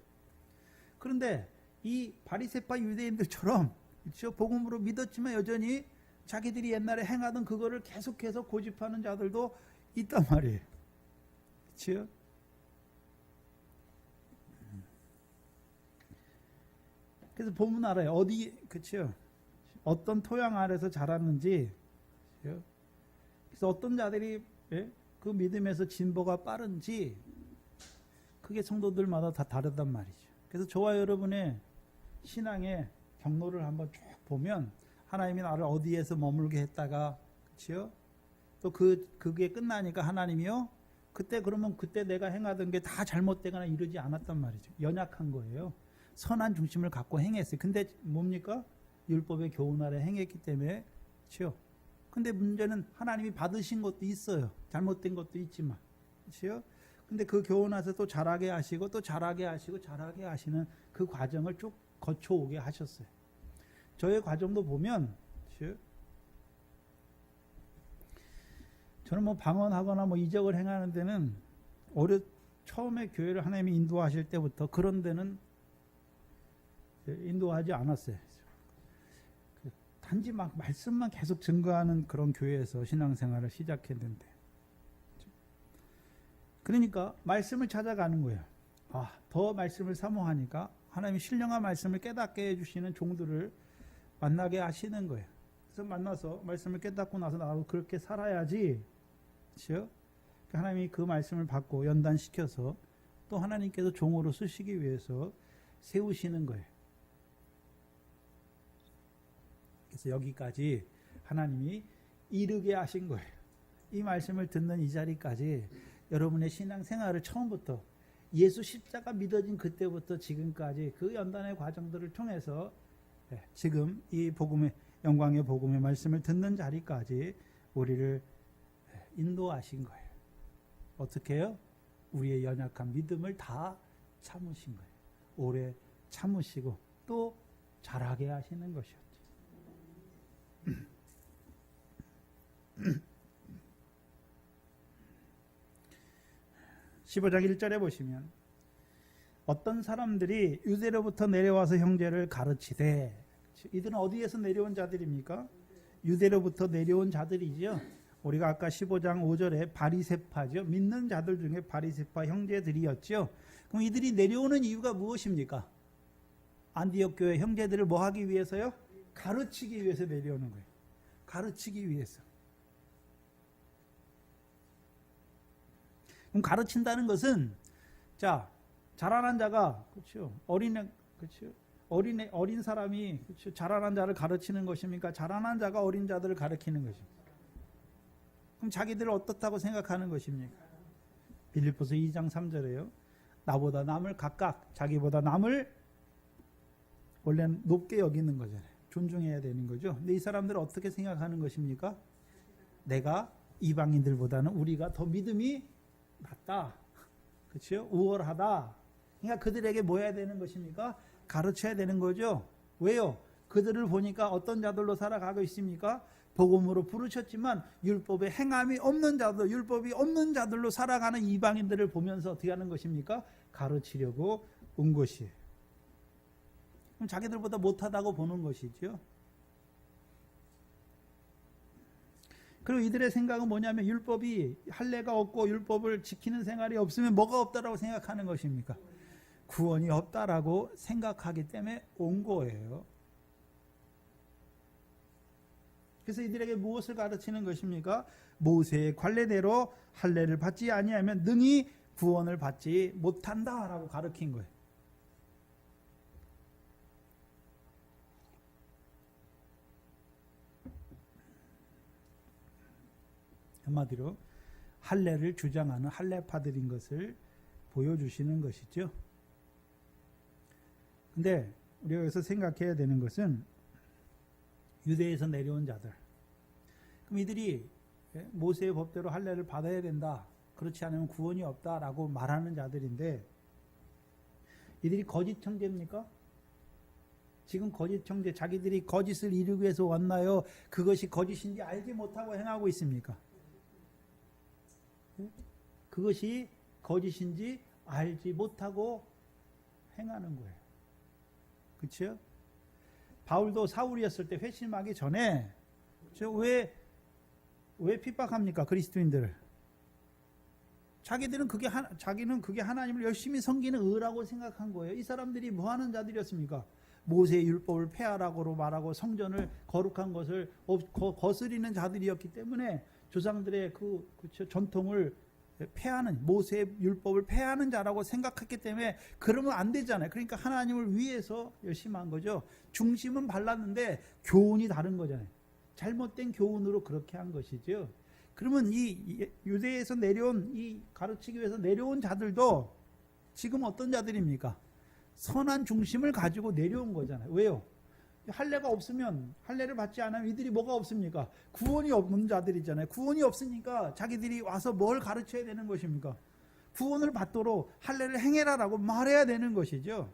A: 그런데 이 바리새파 유대인들처럼 그렇죠? 복음으로 믿었지만 여전히 자기들이 옛날에 행하던 그거를 계속해서 고집하는 자들도 있단 말이에요. 그렇죠? 그래서 보면 알아요. 어디, 그렇죠? 어떤 토양 아래서 자랐는지. 그렇죠? 그래서 어떤 자들이 그 믿음에서 진보가 빠른지 그게 성도들마다 다 다르단 말이죠. 그래서 저와 여러분의 신앙의 경로를 한번 쭉 보면 하나님이 나를 어디에서 머물게 했다가, 그렇죠? 또 그게 끝나니까 하나님이요, 그때 그러면 그때 내가 행하던 게 다 잘못되거나 이러지 않았단 말이죠. 연약한 거예요. 선한 중심을 갖고 행했어요. 근데 뭡니까? 율법의 교훈 아래 행했기 때문에, 그렇죠? 근데 문제는 하나님이 받으신 것도 있어요. 잘못된 것도 있지만, 그렇죠? 근데 그 교훈 안에서 또 잘하게 하시고 또 잘하게 하시고 잘하게 하시는 그 과정을 쭉 거쳐오게 하셨어요. 저의 과정도 보면, 그렇죠? 저는 뭐 방언하거나 뭐 이적을 행하는 데는 처음에 교회를 하나님이 인도하실 때부터 그런 데는 인도하지 않았어요. 단지 막 말씀만 계속 증거하는 그런 교회에서 신앙생활을 시작했는데, 그러니까 말씀을 찾아가는 거예요. 더 말씀을 사모하니까 하나님이 신령한 말씀을 깨닫게 해주시는 종들을 만나게 하시는 거예요. 그래서 만나서 말씀을 깨닫고 나서 나도 그렇게 살아야지, 그렇죠? 하나님이 그 말씀을 받고 연단시켜서 또 하나님께서 종으로 쓰시기 위해서 세우시는 거예요. 그래서 여기까지 하나님이 이르게 하신 거예요. 이 말씀을 듣는 이 자리까지 여러분의 신앙생활을 처음부터 예수 십자가 믿어진 그때부터 지금까지 그 연단의 과정들을 통해서 지금 이 복음의 영광의 복음의 말씀을 듣는 자리까지 우리를 인도하신 거예요. 어떻게 해요? 우리의 연약한 믿음을 다 참으신 거예요. 오래 참으시고 또 잘하게 하시는 것이었죠. 15장 1절에 보시면 어떤 사람들이 유대로부터 내려와서 형제를 가르치되, 이들은 어디에서 내려온 자들입니까? 유대로부터 내려온 자들이죠. 우리가 아까 15장 5절에 바리새파죠. 믿는 자들 중에 바리새파 형제들이었죠. 그럼 이들이 내려오는 이유가 무엇입니까? 안디옥 교회 형제들을 뭐 하기 위해서요? 가르치기 위해서 내려오는 거예요. 가르치기 위해서. 그럼 가르친다는 것은, 자, 자라난 자가, 그렇죠? 그렇죠? 어린 사람이, 그렇죠? 자라난 자를 가르치는 것입니까? 자라난 자가 어린 자들을 가르치는 것입니까? 그럼 자기들을 어떻다고 생각하는 것입니까? 빌립보서 2장 3절에요. 나보다 남을 각각, 자기보다 남을 원래는 높게 여기는 거잖아요. 존중해야 되는 거죠. 근데 이 사람들은 어떻게 생각하는 것입니까? 내가 이방인들보다는 우리가 더 믿음이 낫다. 그렇죠? 우월하다. 그러니까 그들에게 뭐 해야 되는 것입니까? 가르쳐야 되는 거죠. 왜요? 그들을 보니까 어떤 자들로 살아가고 있습니까? 복음으로 부르셨지만 율법에 행함이 없는 자들, 율법이 없는 자들로 살아가는 이방인들을 보면서 어떻게 하는 것입니까? 가르치려고 온 것이에요. 그럼 자기들보다 못하다고 보는 것이죠. 그리고 이들의 생각은 뭐냐면 율법이 할례가 없고 율법을 지키는 생활이 없으면 뭐가 없다라고 생각하는 것입니까? 구원이 없다라고 생각하기 때문에 온 거예요. 그래서 이들에게 무엇을 가르치는 것입니까? 모세의 관례대로 할례를 받지 아니하면 능히 구원을 받지 못한다라고 가르친 거예요. 한마디로 할례를 주장하는 할례파들인 것을 보여주시는 것이죠. 근데 우리가 여기서 생각해야 되는 것은 유대에서 내려온 자들. 그럼 이들이 모세의 법대로 할례를 받아야 된다. 그렇지 않으면 구원이 없다라고 말하는 자들인데, 이들이 거짓 형제입니까? 지금 거짓 형제, 자기들이 거짓을 이루기 위해서 왔나요? 그것이 거짓인지 알지 못하고 행하고 있습니까? 그것이 거짓인지 알지 못하고 행하는 거예요. 그렇죠? 바울도 사울이었을 때 회심하기 전에 왜 핍박합니까? 그리스도인들을. 자기는 그게 하나님을 열심히 섬기는 의라고 생각한 거예요. 이 사람들이 뭐 하는 자들이었습니까? 모세의 율법을 폐하라고 말하고 성전을 거룩한 것을 거스리는 자들이었기 때문에 조상들의 그 전통을 폐하는, 모세의 율법을 폐하는 자라고 생각했기 때문에 그러면 안 되잖아요. 그러니까 하나님을 위해서 열심히 한 거죠. 중심은 발랐는데 교훈이 다른 거잖아요. 잘못된 교훈으로 그렇게 한 것이죠. 그러면 이 유대에서 내려온, 이 가르치기 위해서 내려온 자들도 지금 어떤 자들입니까? 선한 중심을 가지고 내려온 거잖아요. 왜요? 할례가 없으면, 할례를 받지 않으면 이들이 뭐가 없습니까? 구원이 없는 자들이잖아요. 구원이 없으니까 자기들이 와서 뭘 가르쳐야 되는 것입니까? 구원을 받도록 할례를 행해라라고 말해야 되는 것이죠.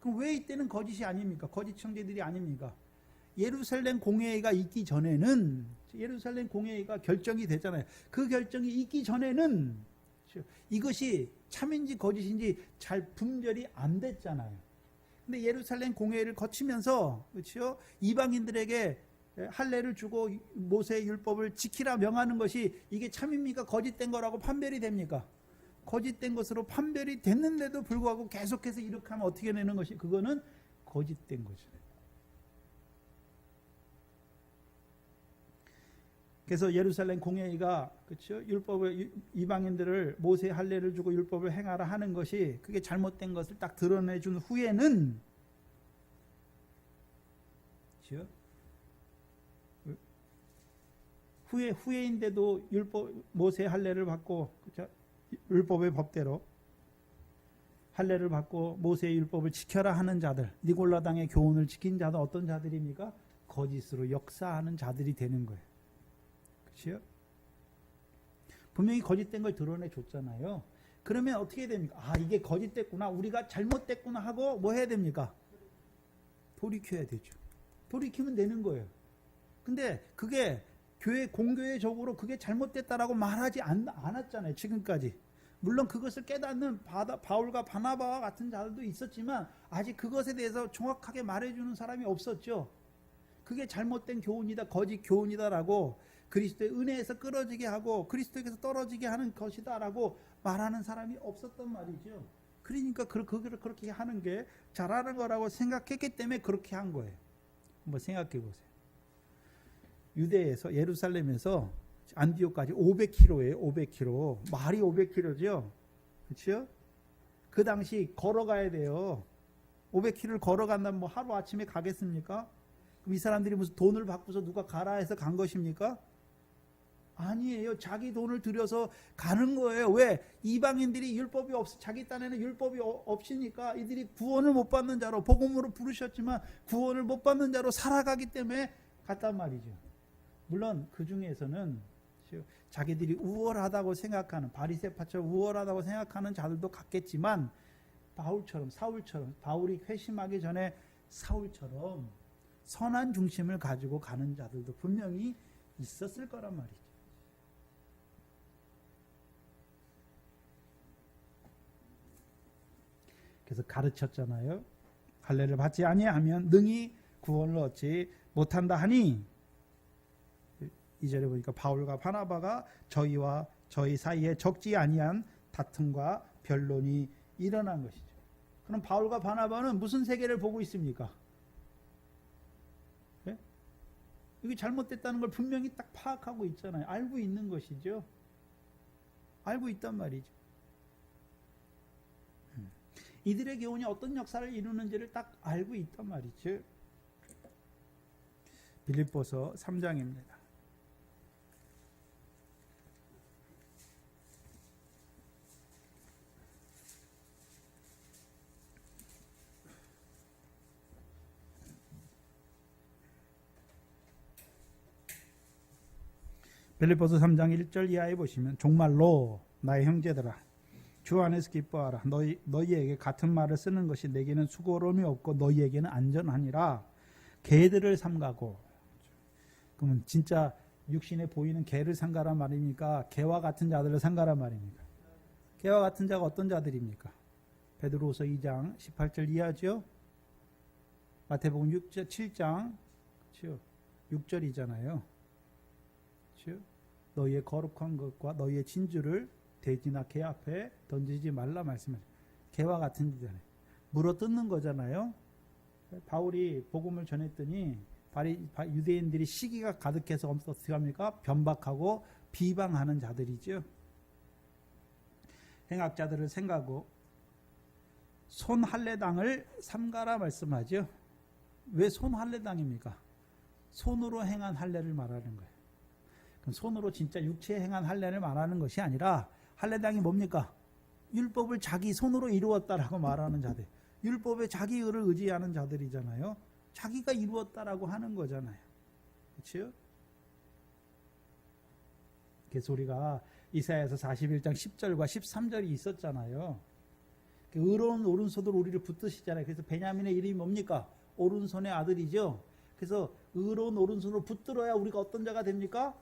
A: 그럼 왜 이때는 거짓이 아닙니까? 거짓 형제들이 아닙니까? 예루살렘 공회의가 있기 전에는, 예루살렘 공회의가 결정이 되잖아요. 그 결정이 있기 전에는 이것이 참인지 거짓인지 잘 분별이 안 됐잖아요. 근데 예루살렘 공회를 거치면서, 그렇죠? 이방인들에게 할례를 주고 모세의 율법을 지키라 명하는 것이 이게 참입니까? 거짓된 거라고 판별이 됩니까? 거짓된 것으로 판별이 됐는데도 불구하고 계속해서 이렇게 하면 어떻게 되는 것이, 그거는 거짓된 거죠. 그래서 예루살렘 공회의가, 그렇죠? 율법을, 이방인들을 모세의 할례를 주고 율법을 행하라 하는 것이 그게 잘못된 것을 딱 드러내준 후에는, 그렇죠? 후에인데도 모세의 할례를 받고, 그렇죠? 율법의 법대로 할례를 받고 모세의 율법을 지켜라 하는 자들, 니골라당의 교훈을 지킨 자들 어떤 자들입니까? 거짓으로 역사하는 자들이 되는 거예요. 그렇죠? 분명히 거짓된 걸 드러내 줬잖아요. 그러면 어떻게 됩니까? 아, 이게 거짓됐구나, 우리가 잘못됐구나 하고 뭐 해야 됩니까? 돌이켜야 되죠. 돌이키면 되는 거예요. 근데 그게 공교회적으로 그게 잘못됐다라고 말하지 않았잖아요, 지금까지. 물론 그것을 깨닫는 바울과 바나바와 같은 자들도 있었지만 아직 그것에 대해서 정확하게 말해주는 사람이 없었죠. 그게 잘못된 교훈이다, 거짓 교훈이다라고, 그리스도의 은혜에서 끌어지게 하고 그리스도에게서 떨어지게 하는 것이다라고 말하는 사람이 없었단 말이죠. 그러니까 그렇게 하는 게 잘하는 거라고 생각했기 때문에 그렇게 한 거예요. 한번 생각해 보세요. 유대에서, 예루살렘에서 안디옥까지 500km예요. 500km. 말이 500km죠. 그렇죠? 그 당시 걸어가야 돼요. 500km를 걸어간다면 뭐 하루 아침에 가겠습니까? 그럼 이 사람들이 무슨 돈을 받고서 누가 가라 해서 간 것입니까? 아니에요. 자기 돈을 들여서 가는 거예요. 왜? 이방인들이 율법이 자기 딴에는 율법이 없으니까 이들이 구원을 못 받는 자로, 복음으로 부르셨지만 구원을 못 받는 자로 살아가기 때문에 갔단 말이죠. 물론 그 중에서는 자기들이 우월하다고 생각하는, 바리새파처럼 우월하다고 생각하는 자들도 갔겠지만 사울처럼 바울이 회심하기 전에 사울처럼 선한 중심을 가지고 가는 자들도 분명히 있었을 거란 말이죠. 그래서 가르쳤잖아요. 할례를 받지 아니하면 능히 구원을 얻지 못한다 하니, 2절에 보니까 바울과 바나바가 저희와 저희 사이에 적지 아니한 다툼과 변론이 일어난 것이죠. 그럼 바울과 바나바는 무슨 세계를 보고 있습니까? 네? 이게 잘못됐다는 걸 분명히 딱 파악하고 있잖아요. 알고 있는 것이죠. 알고 있단 말이죠. 이들의 교훈이 어떤 역사를 이루는지를 딱 알고 있단 말이죠. 빌립보서 3장입니다. 빌립보서 3장 1절 이하에 보시면, 종말로 나의 형제들아 주 안에서 기뻐하라. 너희에게 같은 말을 쓰는 것이 내게는 수고로움이 없고 너희에게는 안전하니라. 개들을 삼가고, 그러면 진짜 육신에 보이는 개를 삼가란 말입니까? 개와 같은 자들을 삼가란 말입니까? 개와 같은 자가 어떤 자들입니까? 베드로후서 2장 18절 이하죠. 마태복음 7장 6절이잖아요. 너희의 거룩한 것과 너희의 진주를 돼지나 개 앞에 던지지 말라 말씀하세요. 개와 같은 이잖아요. 물어 뜯는 거잖아요. 바울이 복음을 전했더니 유대인들이 시기가 가득해서 어떻게 합니까? 변박하고 비방하는 자들이죠. 행악자들을 생각하고 손할례당을 삼가라 말씀하죠. 왜 손할례당입니까? 손으로 행한 할례를 말하는 거예요. 그럼 손으로 진짜 육체에 행한 할례를 말하는 것이 아니라 할례당이 뭡니까? 율법을 자기 손으로 이루었다라고 말하는 자들. 율법에 자기 의를 의지하는 자들이잖아요. 자기가 이루었다라고 하는 거잖아요. 그렇죠? 그래서 우리가 이사야서 41장 10절과 13절이 있었잖아요. 의로운 오른손으로 우리를 붙드시잖아요. 그래서 베냐민의 이름이 뭡니까? 오른손의 아들이죠. 그래서 의로운 오른손으로 붙들어야 우리가 어떤 자가 됩니까?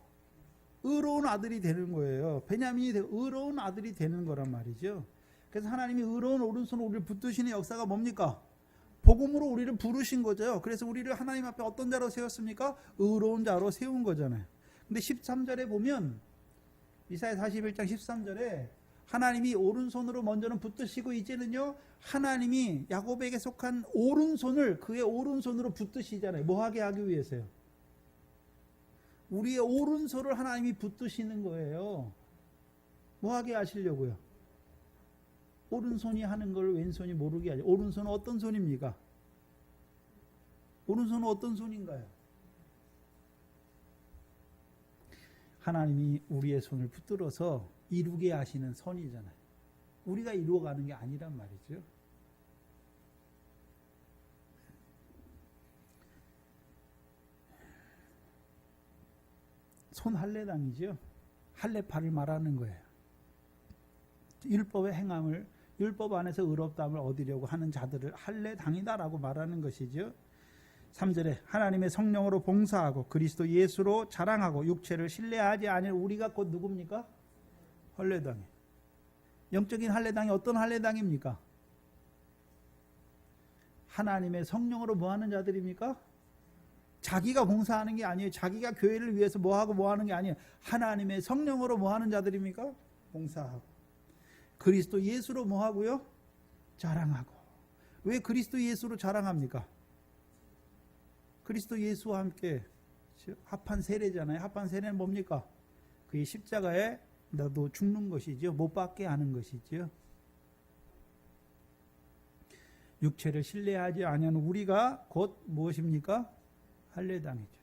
A: 의로운 아들이 되는 거예요. 베냐민이 의로운 아들이 되는 거란 말이죠. 그래서 하나님이 의로운 오른손으로 우리를 붙드시는 역사가 뭡니까? 복음으로 우리를 부르신 거죠. 그래서 우리를 하나님 앞에 어떤 자로 세웠습니까? 의로운 자로 세운 거잖아요. 근데 13절에 보면 이사야 41장 13절에 하나님이 오른손으로 먼저는 붙드시고 이제는요 하나님이 야곱에게 속한 오른손을 그의 오른손으로 붙드시잖아요. 뭐 하게 하기 위해서요? 우리의 오른손을 하나님이 붙드시는 거예요. 뭐 하게 하시려고요? 오른손이 하는 걸 왼손이 모르게 하죠. 오른손은 어떤 손입니까? 오른손은 어떤 손인가요? 하나님이 우리의 손을 붙들어서 이루게 하시는 선이잖아요. 우리가 이루어가는 게 아니란 말이죠. 손할례당이죠. 할례파를 말하는 거예요. 율법의 행함을 율법 안에서 의롭다함을 얻으려고 하는 자들을 할례당이다라고 말하는 것이죠. 3절에 하나님의 성령으로 봉사하고 그리스도 예수로 자랑하고 육체를 신뢰하지 않을 우리가 곧 누굽니까? 할례당이. 영적인 할례당이 어떤 할례당입니까? 하나님의 성령으로 뭐하는 자들입니까? 자기가 봉사하는 게 아니에요. 자기가 교회를 위해서 뭐하고 뭐하는 게 아니에요. 하나님의 성령으로 뭐하는 자들입니까? 봉사하고 그리스도 예수로 뭐하고요? 자랑하고. 왜 그리스도 예수로 자랑합니까? 그리스도 예수와 함께 합한 세례잖아요. 합한 세례는 뭡니까? 그의 십자가에 나도 죽는 것이죠. 못 박게 하는 것이죠. 육체를 신뢰하지 아니하는 우리가 곧 무엇입니까? 할례당이죠.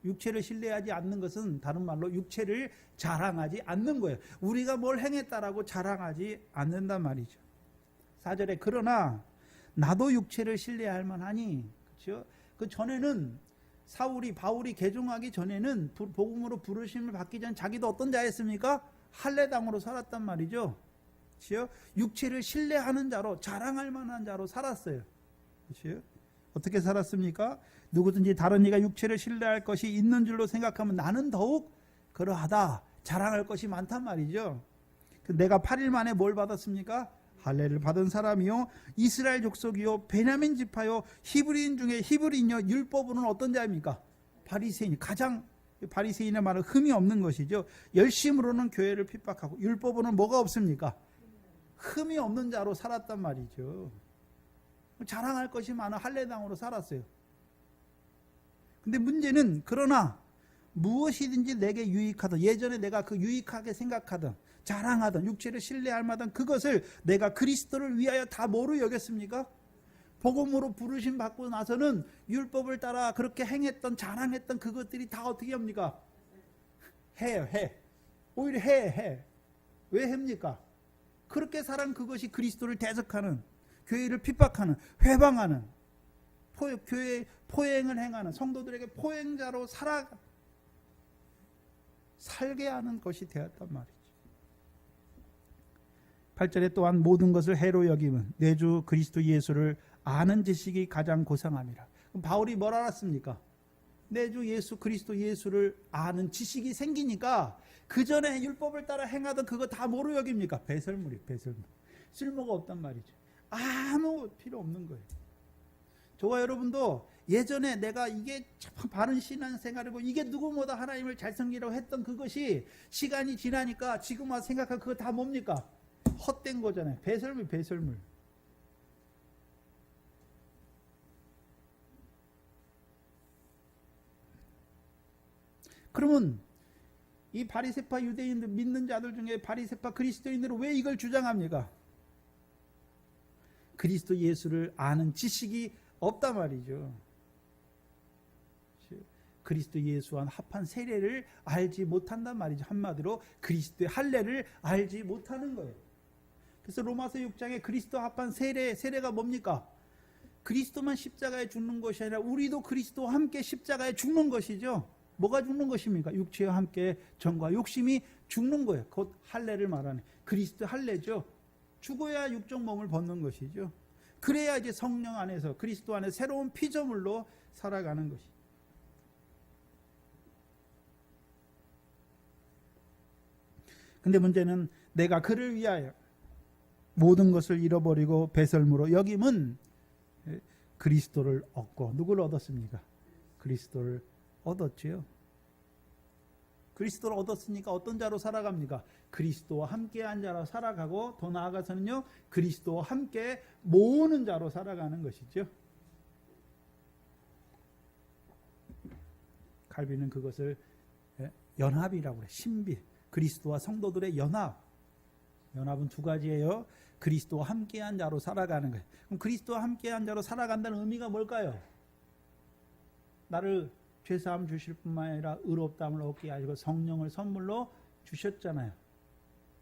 A: 육체를 신뢰하지 않는 것은 다른 말로 육체를 자랑하지 않는 거예요. 우리가 뭘 행했다라고 자랑하지 않는단 말이죠. 4절에 그러나 나도 육체를 신뢰할 만하니, 그렇죠? 그 전에는 바울이 개종하기 전에는 복음으로 부르심을 받기 전 자기도 어떤 자였습니까? 할례당으로 살았단 말이죠. 그렇죠? 육체를 신뢰하는 자로 자랑할 만한 자로 살았어요. 그렇죠? 어떻게 살았습니까? 누구든지 다른 이가 육체를 신뢰할 것이 있는 줄로 생각하면 나는 더욱 그러하다. 자랑할 것이 많단 말이죠. 내가 8일 만에 뭘 받았습니까? 할례를 받은 사람이요 이스라엘 족속이요 베냐민 지파요 히브리인 중에 히브리인요 율법으로는 어떤 자입니까? 바리새인. 가장 바리새인의 말은 흠이 없는 것이죠. 열심으로는 교회를 핍박하고 율법으로는 뭐가 없습니까? 흠이 없는 자로 살았단 말이죠. 자랑할 것이 많아 할례당으로 살았어요. 근데 문제는 그러나 무엇이든지 내게 유익하던 예전에 내가 그 유익하게 생각하던 자랑하던 육체를 신뢰할 만한 그것을 내가 그리스도를 위하여 다 뭐로 여겼습니까? 복음으로 부르심 받고 나서는 율법을 따라 그렇게 행했던 자랑했던 그것들이 다 어떻게 합니까? 해요. 오히려 해. 왜 합니까? 그렇게 살은 그것이 그리스도를 대적하는 교회를 핍박하는 회방하는 교회 포행을 행하는 성도들에게 포행자로 살게 하는 것이 되었단 말이죠. 8절에 또한 모든 것을 해로 여김은 내 주 그리스도 예수를 아는 지식이 가장 고상함이라. 그럼 바울이 뭘 알았습니까? 내 주 예수 그리스도 예수를 아는 지식이 생기니까 그 전에 율법을 따라 행하던 그거 다 뭐로 여깁니까? 배설물. 쓸모가 없단 말이죠. 아무 필요 없는 거예요. 저와 여러분도 예전에 내가 이게 참 바른 신앙생활이고 이게 누구보다 하나님을 잘 섬기라고 했던 그것이 시간이 지나니까 지금 와서 생각하면 그거 다 뭡니까? 헛된 거잖아요. 배설물, 배설물. 그러면 이 바리새파 유대인들 믿는 자들 중에 바리새파 그리스도인들은 왜 이걸 주장합니까? 그리스도 예수를 아는 지식이 없단 말이죠. 그리스도 예수와 합한 세례를 알지 못한단 말이죠. 한마디로 그리스도의 할례를 알지 못하는 거예요. 그래서 로마서 6장에 그리스도 합한 세례가 뭡니까? 그리스도만 십자가에 죽는 것이 아니라 우리도 그리스도와 함께 십자가에 죽는 것이죠. 뭐가 죽는 것입니까? 육체와 함께 정과 욕심이 죽는 거예요. 곧 할례를 말하는 그리스도 할례죠. 죽어야 육적 몸을 벗는 것이죠. 그래야 이제 성령 안에서 그리스도 안에 새로운 피조물로 살아가는 것이죠. 근데 문제는 내가 그를 위하여 모든 것을 잃어버리고 배설물로 여김은 그리스도를 얻고 누구를 얻었습니까? 그리스도를 얻었지요. 그리스도를 얻었으니까 어떤 자로 살아갑니까? 그리스도와 함께한 자로 살아가고 더 나아가서는요 그리스도와 함께 모으는 자로 살아가는 것이죠. 칼빈은 그것을 연합이라고 그래. 신비. 그리스도와 성도들의 연합은 두 가지예요. 그리스도와 함께한 자로 살아가는 거예요. 그럼 그리스도와 함께한 자로 살아간다는 의미가 뭘까요? 나를 죄사함 주실 뿐만 아니라 의롭다함을 얻게 하시고 성령을 선물로 주셨잖아요.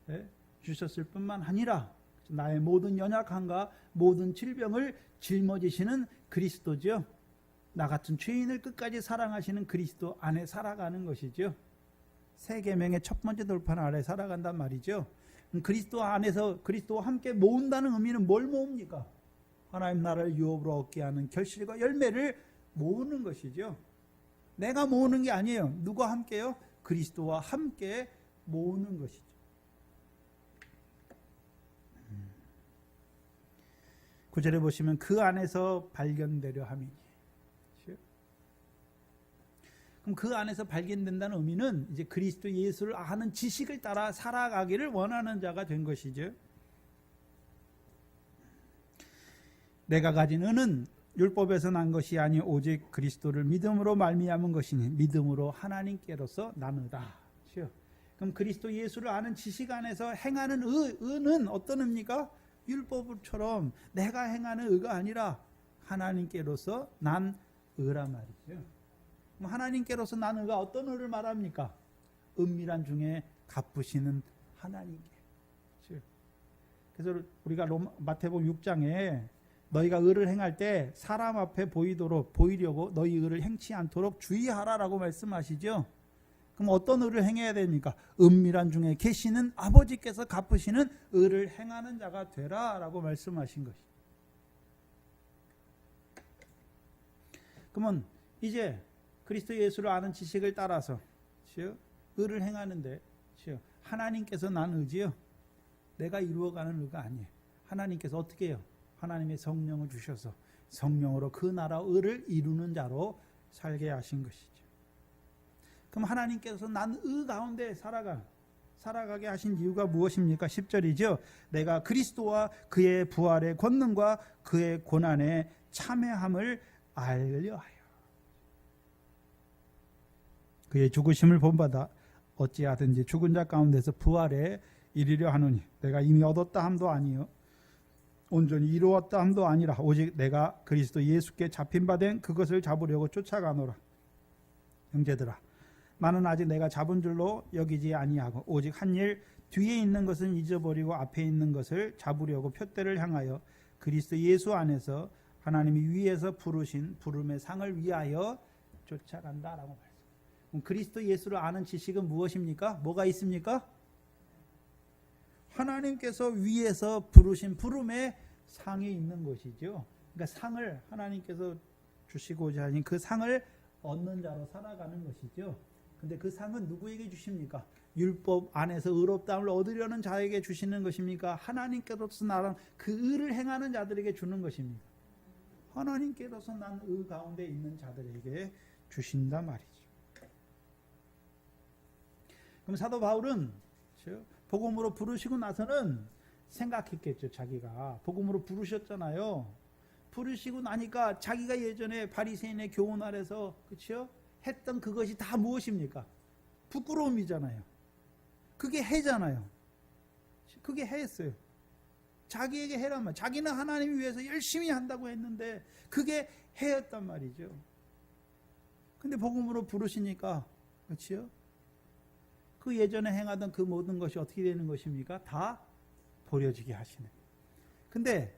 A: 네? 주셨을 뿐만 아니라 나의 모든 연약함과 모든 질병을 짊어지시는 그리스도죠. 나 같은 죄인을 끝까지 사랑하시는 그리스도 안에 살아가는 것이죠. 새 계명의 첫 번째 돌판 아래 살아간단 말이죠. 그리스도 안에서 그리스도와 함께 모은다는 의미는 뭘 모읍니까? 하나님 나라를 유업으로 얻게 하는 결실과 열매를 모으는 것이죠. 내가 모으는 게 아니에요. 누구와 함께요? 그리스도와 함께 모으는 것이죠. 구절에 보시면 그 안에서 발견되려 함이니. 그럼 그 안에서 발견된다는 의미는 이제 그리스도 예수를 아는 지식을 따라 살아가기를 원하는 자가 된 것이죠. 내가 가진 은은 율법에서 난 것이 아니 오직 그리스도를 믿음으로 말미암은 것이니 믿음으로 하나님께로서 나누다. 그럼 그리스도 예수를 아는 지식 안에서 행하는 의는 어떤 의입니까? 율법처럼 내가 행하는 의가 아니라 하나님께로서 난 의란 말이죠. 하나님께로서 난 의가 어떤 의를 말합니까? 은밀한 중에 갚으시는 하나님께. 그래서 우리가 마태복음 6장에 너희가 의를 행할 때 사람 앞에 보이려고 너희 의를 행치 않도록 주의하라라고 말씀하시죠. 그럼 어떤 의를 행해야 됩니까? 은밀한 중에 계시는 아버지께서 갚으시는 의를 행하는 자가 되라라고 말씀하신 것이죠. 그러면 이제 그리스도 예수를 아는 지식을 따라서 의를 행하는데 하나님께서 난 의지요. 내가 이루어가는 의가 아니에요. 하나님께서 어떻게 해요? 하나님의 성령을 주셔서 성령으로 그 나라 의를 이루는 자로 살게 하신 것이죠. 그럼 하나님께서 난 의 가운데 살아가게 하신 이유가 무엇입니까? 10절이죠. 내가 그리스도와 그의 부활의 권능과 그의 고난의 참여함을 알려 하여 그의 죽으심을 본받아 어찌하든지 죽은 자 가운데서 부활에 이르려 하노니 내가 이미 얻었다 함도 아니요 온전히 이루었다 함도 아니라 오직 내가 그리스도 예수께 잡힌 바 된 그것을 잡으려고 쫓아가노라. 형제들아 나는 아직 내가 잡은 줄로 여기지 아니하고 오직 한 일 뒤에 있는 것은 잊어버리고 앞에 있는 것을 잡으려고 푯대를 향하여 그리스도 예수 안에서 하나님이 위에서 부르신 부름의 상을 위하여 쫓아간다라고 말합니다. 그리스도 예수를 아는 지식은 무엇입니까? 뭐가 있습니까? 하나님께서 위에서 부르신 부름의 상이 있는 것이죠. 그러니까 상을 하나님께서 주시고자 하신 그 상을 얻는 자로 살아가는 것이죠. 근데 그 상은 누구에게 주십니까? 율법 안에서 의롭다함을 얻으려는 자에게 주시는 것입니까? 하나님께로서 나랑 그 의를 행하는 자들에게 주는 것입니까? 하나님께로서 난 의 가운데 있는 자들에게 주신단 말이죠. 그럼 사도 바울은 복음으로 부르시고 나서는 생각했겠죠. 자기가 복음으로 부르셨잖아요. 부르시고 나니까 자기가 예전에 바리새인의 교훈 아래서 그렇죠? 했던 그것이 다 무엇입니까? 부끄러움이잖아요. 그게 해잖아요. 그게 해였어요. 자기에게 해란 말. 자기는 하나님 위해서 열심히 한다고 했는데 그게 해였단 말이죠. 근데 복음으로 부르시니까 그렇죠? 그 예전에 행하던 그 모든 것이 어떻게 되는 것입니까? 다 버려지게 하시는. 근데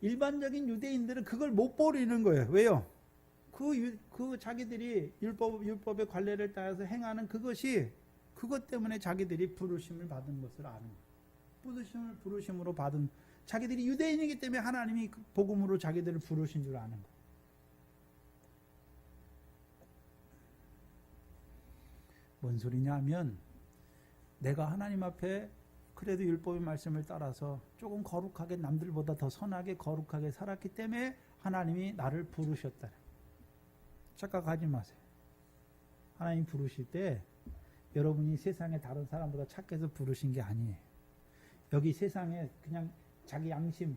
A: 일반적인 유대인들은 그걸 못 버리는 거예요. 왜요? 그 자기들이 율법의 관례를 따라서 행하는 그것이 그것 때문에 자기들이 부르심을 받은 것을 아는 거예요. 부르심으로 받은 자기들이 유대인이기 때문에 하나님이 복음으로 자기들을 부르신 줄 아는 거예요. 뭔 소리냐 하면 내가 하나님 앞에 그래도 율법의 말씀을 따라서 조금 거룩하게 남들보다 더 선하게 거룩하게 살았기 때문에 하나님이 나를 부르셨다. 착각하지 마세요. 하나님 부르실 때 여러분이 세상에 다른 사람보다 착해서 부르신 게 아니에요. 여기 세상에 그냥 자기 양심,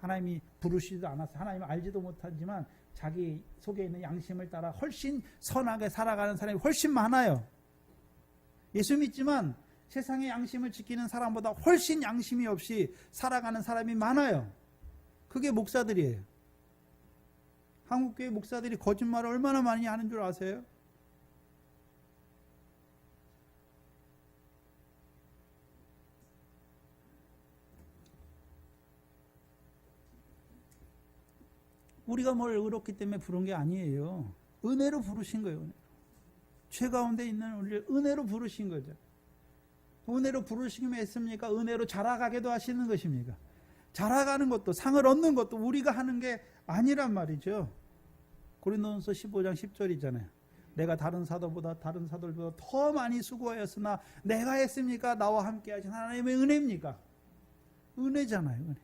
A: 하나님이 부르시지도 않아서 하나님 알지도 못하지만 자기 속에 있는 양심을 따라 훨씬 선하게 살아가는 사람이 훨씬 많아요. 예수 믿지만 세상의 양심을 지키는 사람보다 훨씬 양심이 없이 살아가는 사람이 많아요. 그게 목사들이에요. 한국교회 목사들이 거짓말을 얼마나 많이 하는 줄 아세요? 우리가 뭘 의롭기 때문에 부른 게 아니에요. 은혜로 부르신 거예요. 은혜로. 죄 가운데 있는 우리를 은혜로 부르신 거죠. 은혜로 부르시기만 했습니까? 은혜로 자라가게도 하시는 것입니까? 자라가는 것도 상을 얻는 것도 우리가 하는 게 아니란 말이죠. 고린도전서 15장 10절이잖아요. 내가 다른 사도들보다 더 많이 수고하였으나 내가 했습니까? 나와 함께 하신 하나님의 은혜입니까? 은혜잖아요. 은혜.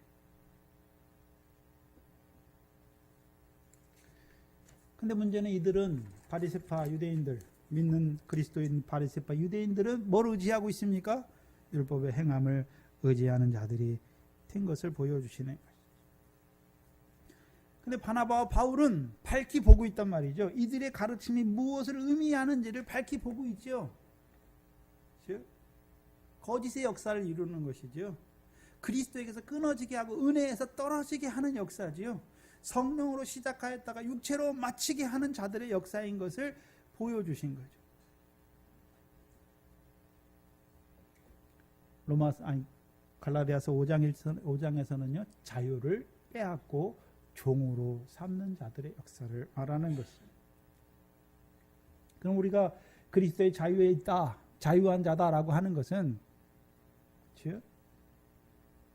A: 근데 문제는 이들은 바리새파 유대인들, 믿는 그리스도인 바리새파 유대인들은 뭘 의지하고 있습니까? 율법의 행함을 의지하는 자들이 된 것을 보여주시는 거예요. 근데 바나바와 바울은 밝히 보고 있단 말이죠. 이들의 가르침이 무엇을 의미하는지를 밝히 보고 있죠. 즉 거짓의 역사를 이루는 것이죠. 그리스도에게서 끊어지게 하고 은혜에서 떨어지게 하는 역사지요. 성령으로 시작하였다가 육체로 마치게 하는 자들의 역사인 것을 보여주신 거죠. 갈라디아서 5장에서는요 자유를 빼앗고 종으로 삼는 자들의 역사를 말하는 것입니다. 그럼 우리가 그리스도의 자유에 있다, 자유한 자다라고 하는 것은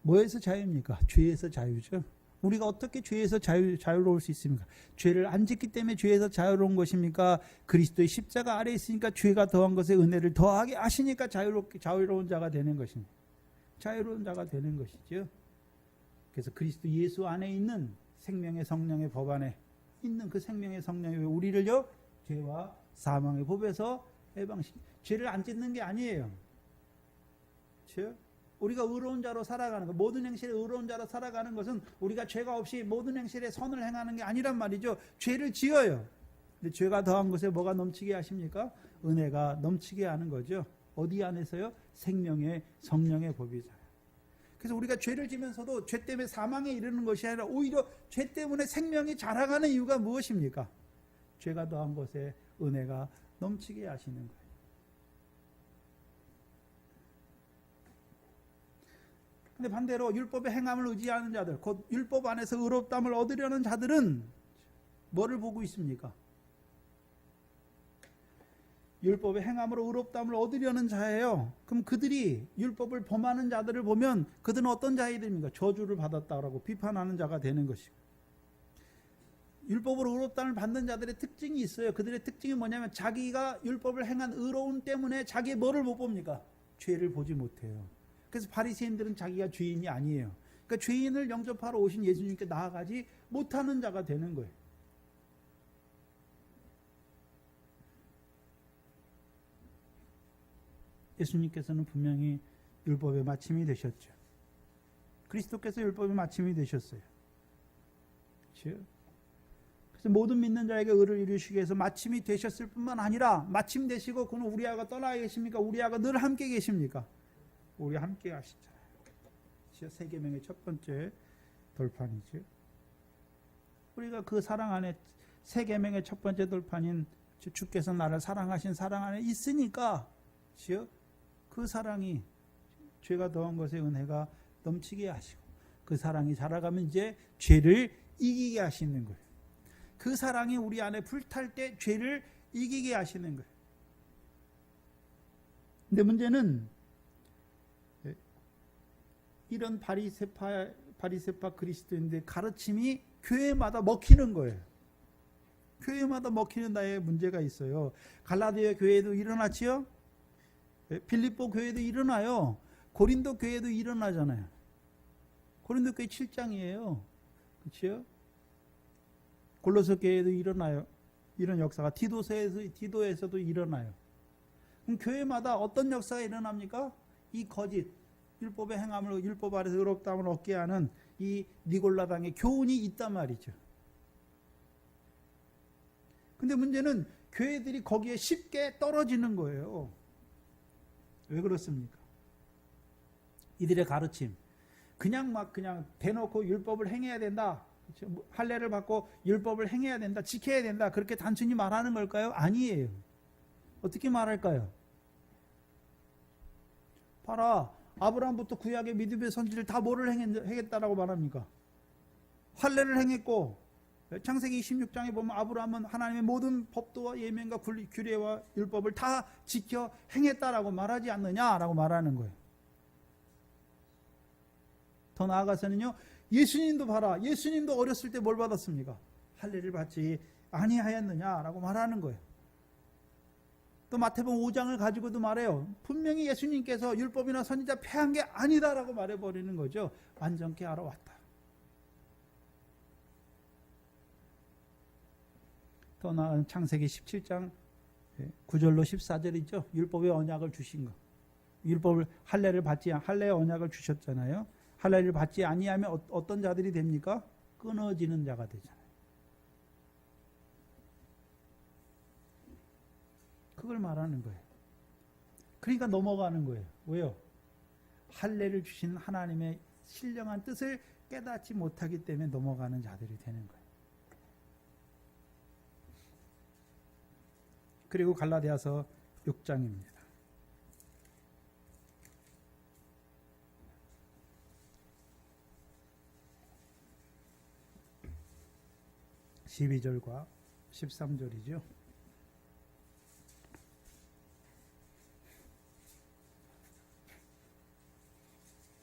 A: 뭐에서 자유입니까? 죄에서 자유죠. 우리가 어떻게 죄에서 자유로울 수 있습니까? 죄를 안 짓기 때문에 죄에서 자유로운 것입니까? 그리스도의 십자가 아래에 있으니까 죄가 더한 것에 은혜를 더하게 하시니까 자유로운 자가 되는 것입니다. 자유로운 자가 되는 것이죠. 그래서 그리스도 예수 안에 있는 생명의 성령의 법 안에 있는 그 생명의 성령이 우리를요 죄와 사망의 법에서 해방시키. 죄를 안 짓는 게 아니에요. 우리가 의로운 자로 살아가는 것, 모든 행실에 의로운 자로 살아가는 것은 우리가 죄가 없이 모든 행실에 선을 행하는 게 아니란 말이죠. 죄를 지어요. 근데 죄가 더한 것에 뭐가 넘치게 하십니까? 은혜가 넘치게 하는 거죠. 어디 안에서요? 생명의 성령의 법이잖아요. 그래서 우리가 죄를 지면서도 죄 때문에 사망에 이르는 것이 아니라 오히려 죄 때문에 생명이 자라가는 이유가 무엇입니까? 죄가 더한 것에 은혜가 넘치게 하시는 거예요. 근데 반대로 율법의 행함을 의지하는 자들, 곧 율법 안에서 의롭다함을 얻으려는 자들은 뭐를 보고 있습니까? 율법의 행함으로 의롭다함을 얻으려는 자예요. 그럼 그들이 율법을 범하는 자들을 보면 그들은 어떤 자이들입니까? 저주를 받았다라고 비판하는 자가 되는 것이고, 율법으로 의롭다함을 받는 자들의 특징이 있어요. 그들의 특징이 뭐냐면 자기가 율법을 행한 의로움 때문에 자기의 뭐를 못 봅니까? 죄를 보지 못해요. 그래서 바리새인들은 자기가 죄인이 아니에요. 그러니까 죄인을 영접하러 오신 예수님께 나아가지 못하는 자가 되는 거예요. 예수님께서는 분명히 율법의 마침이 되셨죠. 그리스도께서 율법의 마침이 되셨어요. 그렇죠? 그래서 모든 믿는 자에게 의를 이루시기 위해서 마침이 되셨을 뿐만 아니라 마침 되시고 그는 우리아가 떠나 계십니까? 우리아가 늘 함께 계십니까? 우리 함께 하시잖아요. 세 계명의 첫 번째 돌판이죠. 우리가 그 사랑 안에 세 계명의 첫 번째 돌판인 주께서 나를 사랑하신 사랑 안에 있으니까 그 사랑이 죄가 더한 것의 은혜가 넘치게 하시고 그 사랑이 자라가면 이제 죄를 이기게 하시는 거예요. 그 사랑이 우리 안에 불탈 때 죄를 이기게 하시는 거예요. 근데 문제는 이런 바리새파 그리스도인들의 가르침이 교회마다 먹히는 거예요. 교회마다 먹히는 나의 문제가 있어요. 갈라디아 교회도 일어났지요. 빌립보 교회도 일어나요. 고린도 교회도 일어나잖아요. 고린도 교회 7장이에요. 그렇죠? 골로새 교회도 일어나요. 이런 역사가 디도에서도 일어나요. 그럼 교회마다 어떤 역사가 일어납니까? 이 거짓 율법의 행함을 율법 아래서 의롭다함을 얻게 하는 이 니골라당의 교훈이 있단 말이죠. 근데 문제는 교회들이 거기에 쉽게 떨어지는 거예요. 왜 그렇습니까? 이들의 가르침 그냥 대놓고 율법을 행해야 된다. 그렇죠? 할례를 받고 율법을 행해야 된다. 지켜야 된다. 그렇게 단순히 말하는 걸까요? 아니에요. 어떻게 말할까요? 봐라. 아브라함부터 구약의 믿음의 선지를 다 뭐를 행했다라고 말합니까? 할례를 행했고 창세기 26장에 보면 아브라함은 하나님의 모든 법도와 예명과 규례와 율법을 다 지켜 행했다라고 말하지 않느냐라고 말하는 거예요. 더 나아가서는요. 예수님도 봐라. 예수님도 어렸을 때 뭘 받았습니까? 할례를 받지 아니하였느냐라고 말하는 거예요. 또 마태복음 5장을 가지고도 말해요. 분명히 예수님께서 율법이나 선지자 폐한 게 아니다라고 말해버리는 거죠. 완전케 알아왔다. 더 나아가는 창세기 17장 9절로 14절이죠. 율법의 언약을 주신 거. 율법을 할례의 언약을 주셨잖아요. 할례를 받지 아니하면 어떤 자들이 됩니까? 끊어지는 자가 되잖아요. 그걸 말하는 거예요. 그러니까 넘어가는 거예요. 왜요? 할례를 주신 하나님의 신령한 뜻을 깨닫지 못하기 때문에 넘어가는 자들이 되는 거예요. 그리고 갈라디아서 6장입니다. (12절과) 13절이죠.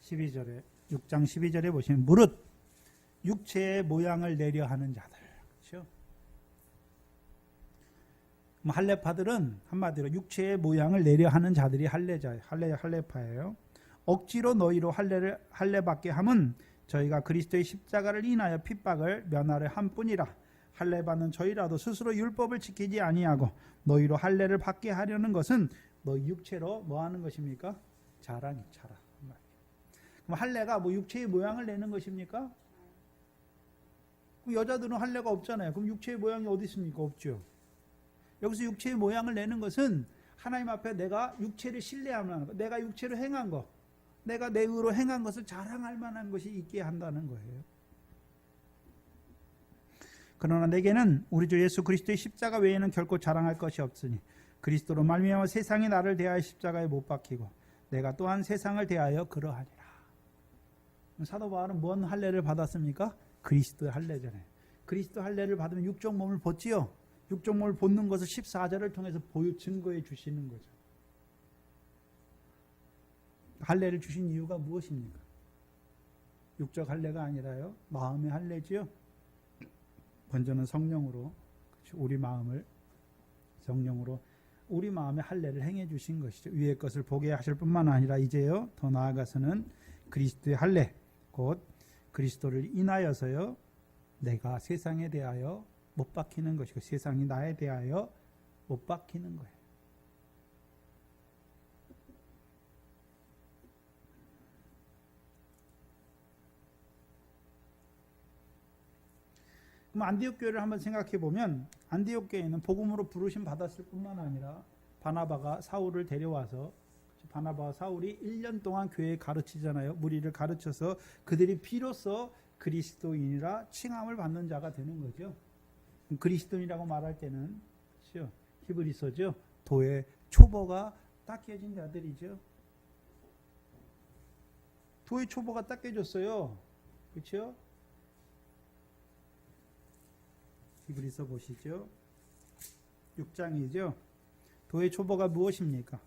A: 12절에 6장 12절에 보시면 무릇 육체의 모양을 내려 하는 자들. 그렇죠? 할례파들은 한마디로 육체의 모양을 내려 하는 자들이 할례파예요. 억지로 너희로 할례 받게 함은 저희가 그리스도의 십자가를 인하여 핍박을 면하려 함뿐이라. 할례 받는 저희라도 스스로 율법을 지키지 아니하고 너희로 할례를 받게 하려는 것은 너희 육체로 뭐 하는 것입니까? 자랑. 그럼 할례가 육체의 모양을 내는 것입니까? 그럼 여자들은 할례가 없잖아요. 그럼 육체의 모양이 어디 있습니까? 없죠. 여기서 육체의 모양을 내는 것은 하나님 앞에 내가 육체를 신뢰하는 것, 내가 육체로 행한 것, 내가 내 의로 행한 것을 자랑할 만한 것이 있게 한다는 거예요. 그러나 내게는 우리 주 예수 그리스도의 십자가 외에는 결코 자랑할 것이 없으니 그리스도로 말미암아 세상이 나를 대하여 십자가에 못 박히고 내가 또한 세상을 대하여 그러하니라. 사도 바울은 뭔 할례를 받았습니까? 그리스도의 할례잖아요. 그리스도 할례를 받으면 육적 몸을 벗지요. 육적 몸을 벗는 것을 14절을 통해서 증거해 주시는 거죠. 할례를 주신 이유가 무엇입니까? 육적 할례가 아니라요. 마음의 할례지요. 먼저는 성령으로 우리 마음을 성령으로 우리 마음의 할례를 행해 주신 것이죠. 위의 것을 보게 하실 뿐만 아니라 이제요. 더 나아가서는 그리스도의 할례 곧 그리스도를 인하여서요 내가 세상에 대하여 못 박히는 것이고 세상이 나에 대하여 못 박히는 거예요. 그럼 안디옥 교회를 한번 생각해 보면 안디옥 교회는 복음으로 부르심 받았을 뿐만 아니라 바나바가 사울을 데려와서 바나바와 사울이 1년 동안 교회에 가르치잖아요. 무리를 가르쳐서 그들이 비로소 그리스도인이라 칭함을 받는 자가 되는 거죠. 그리스도인이라고 말할 때는 그렇죠? 히브리서죠. 도의 초보가 닦여진 자들이죠. 도의 초보가 닦여졌어요. 그렇죠? 히브리서 보시죠. 6장이죠. 도의 초보가 무엇입니까?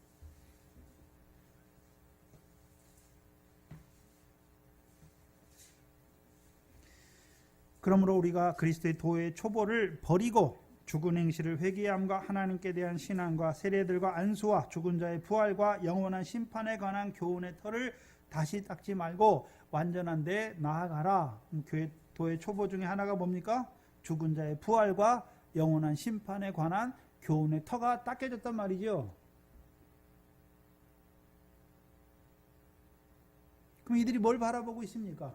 A: 그러므로 우리가 그리스도의 도의 초보를 버리고 죽은 행실을 회개함과 하나님께 대한 신앙과 세례들과 안수와 죽은 자의 부활과 영원한 심판에 관한 교훈의 털을 다시 닦지 말고 완전한 데 나아가라. 도의 초보 중에 하나가 뭡니까? 죽은 자의 부활과 영원한 심판에 관한 교훈의 터가 닦여졌단 말이죠. 그럼 이들이 뭘 바라보고 있습니까?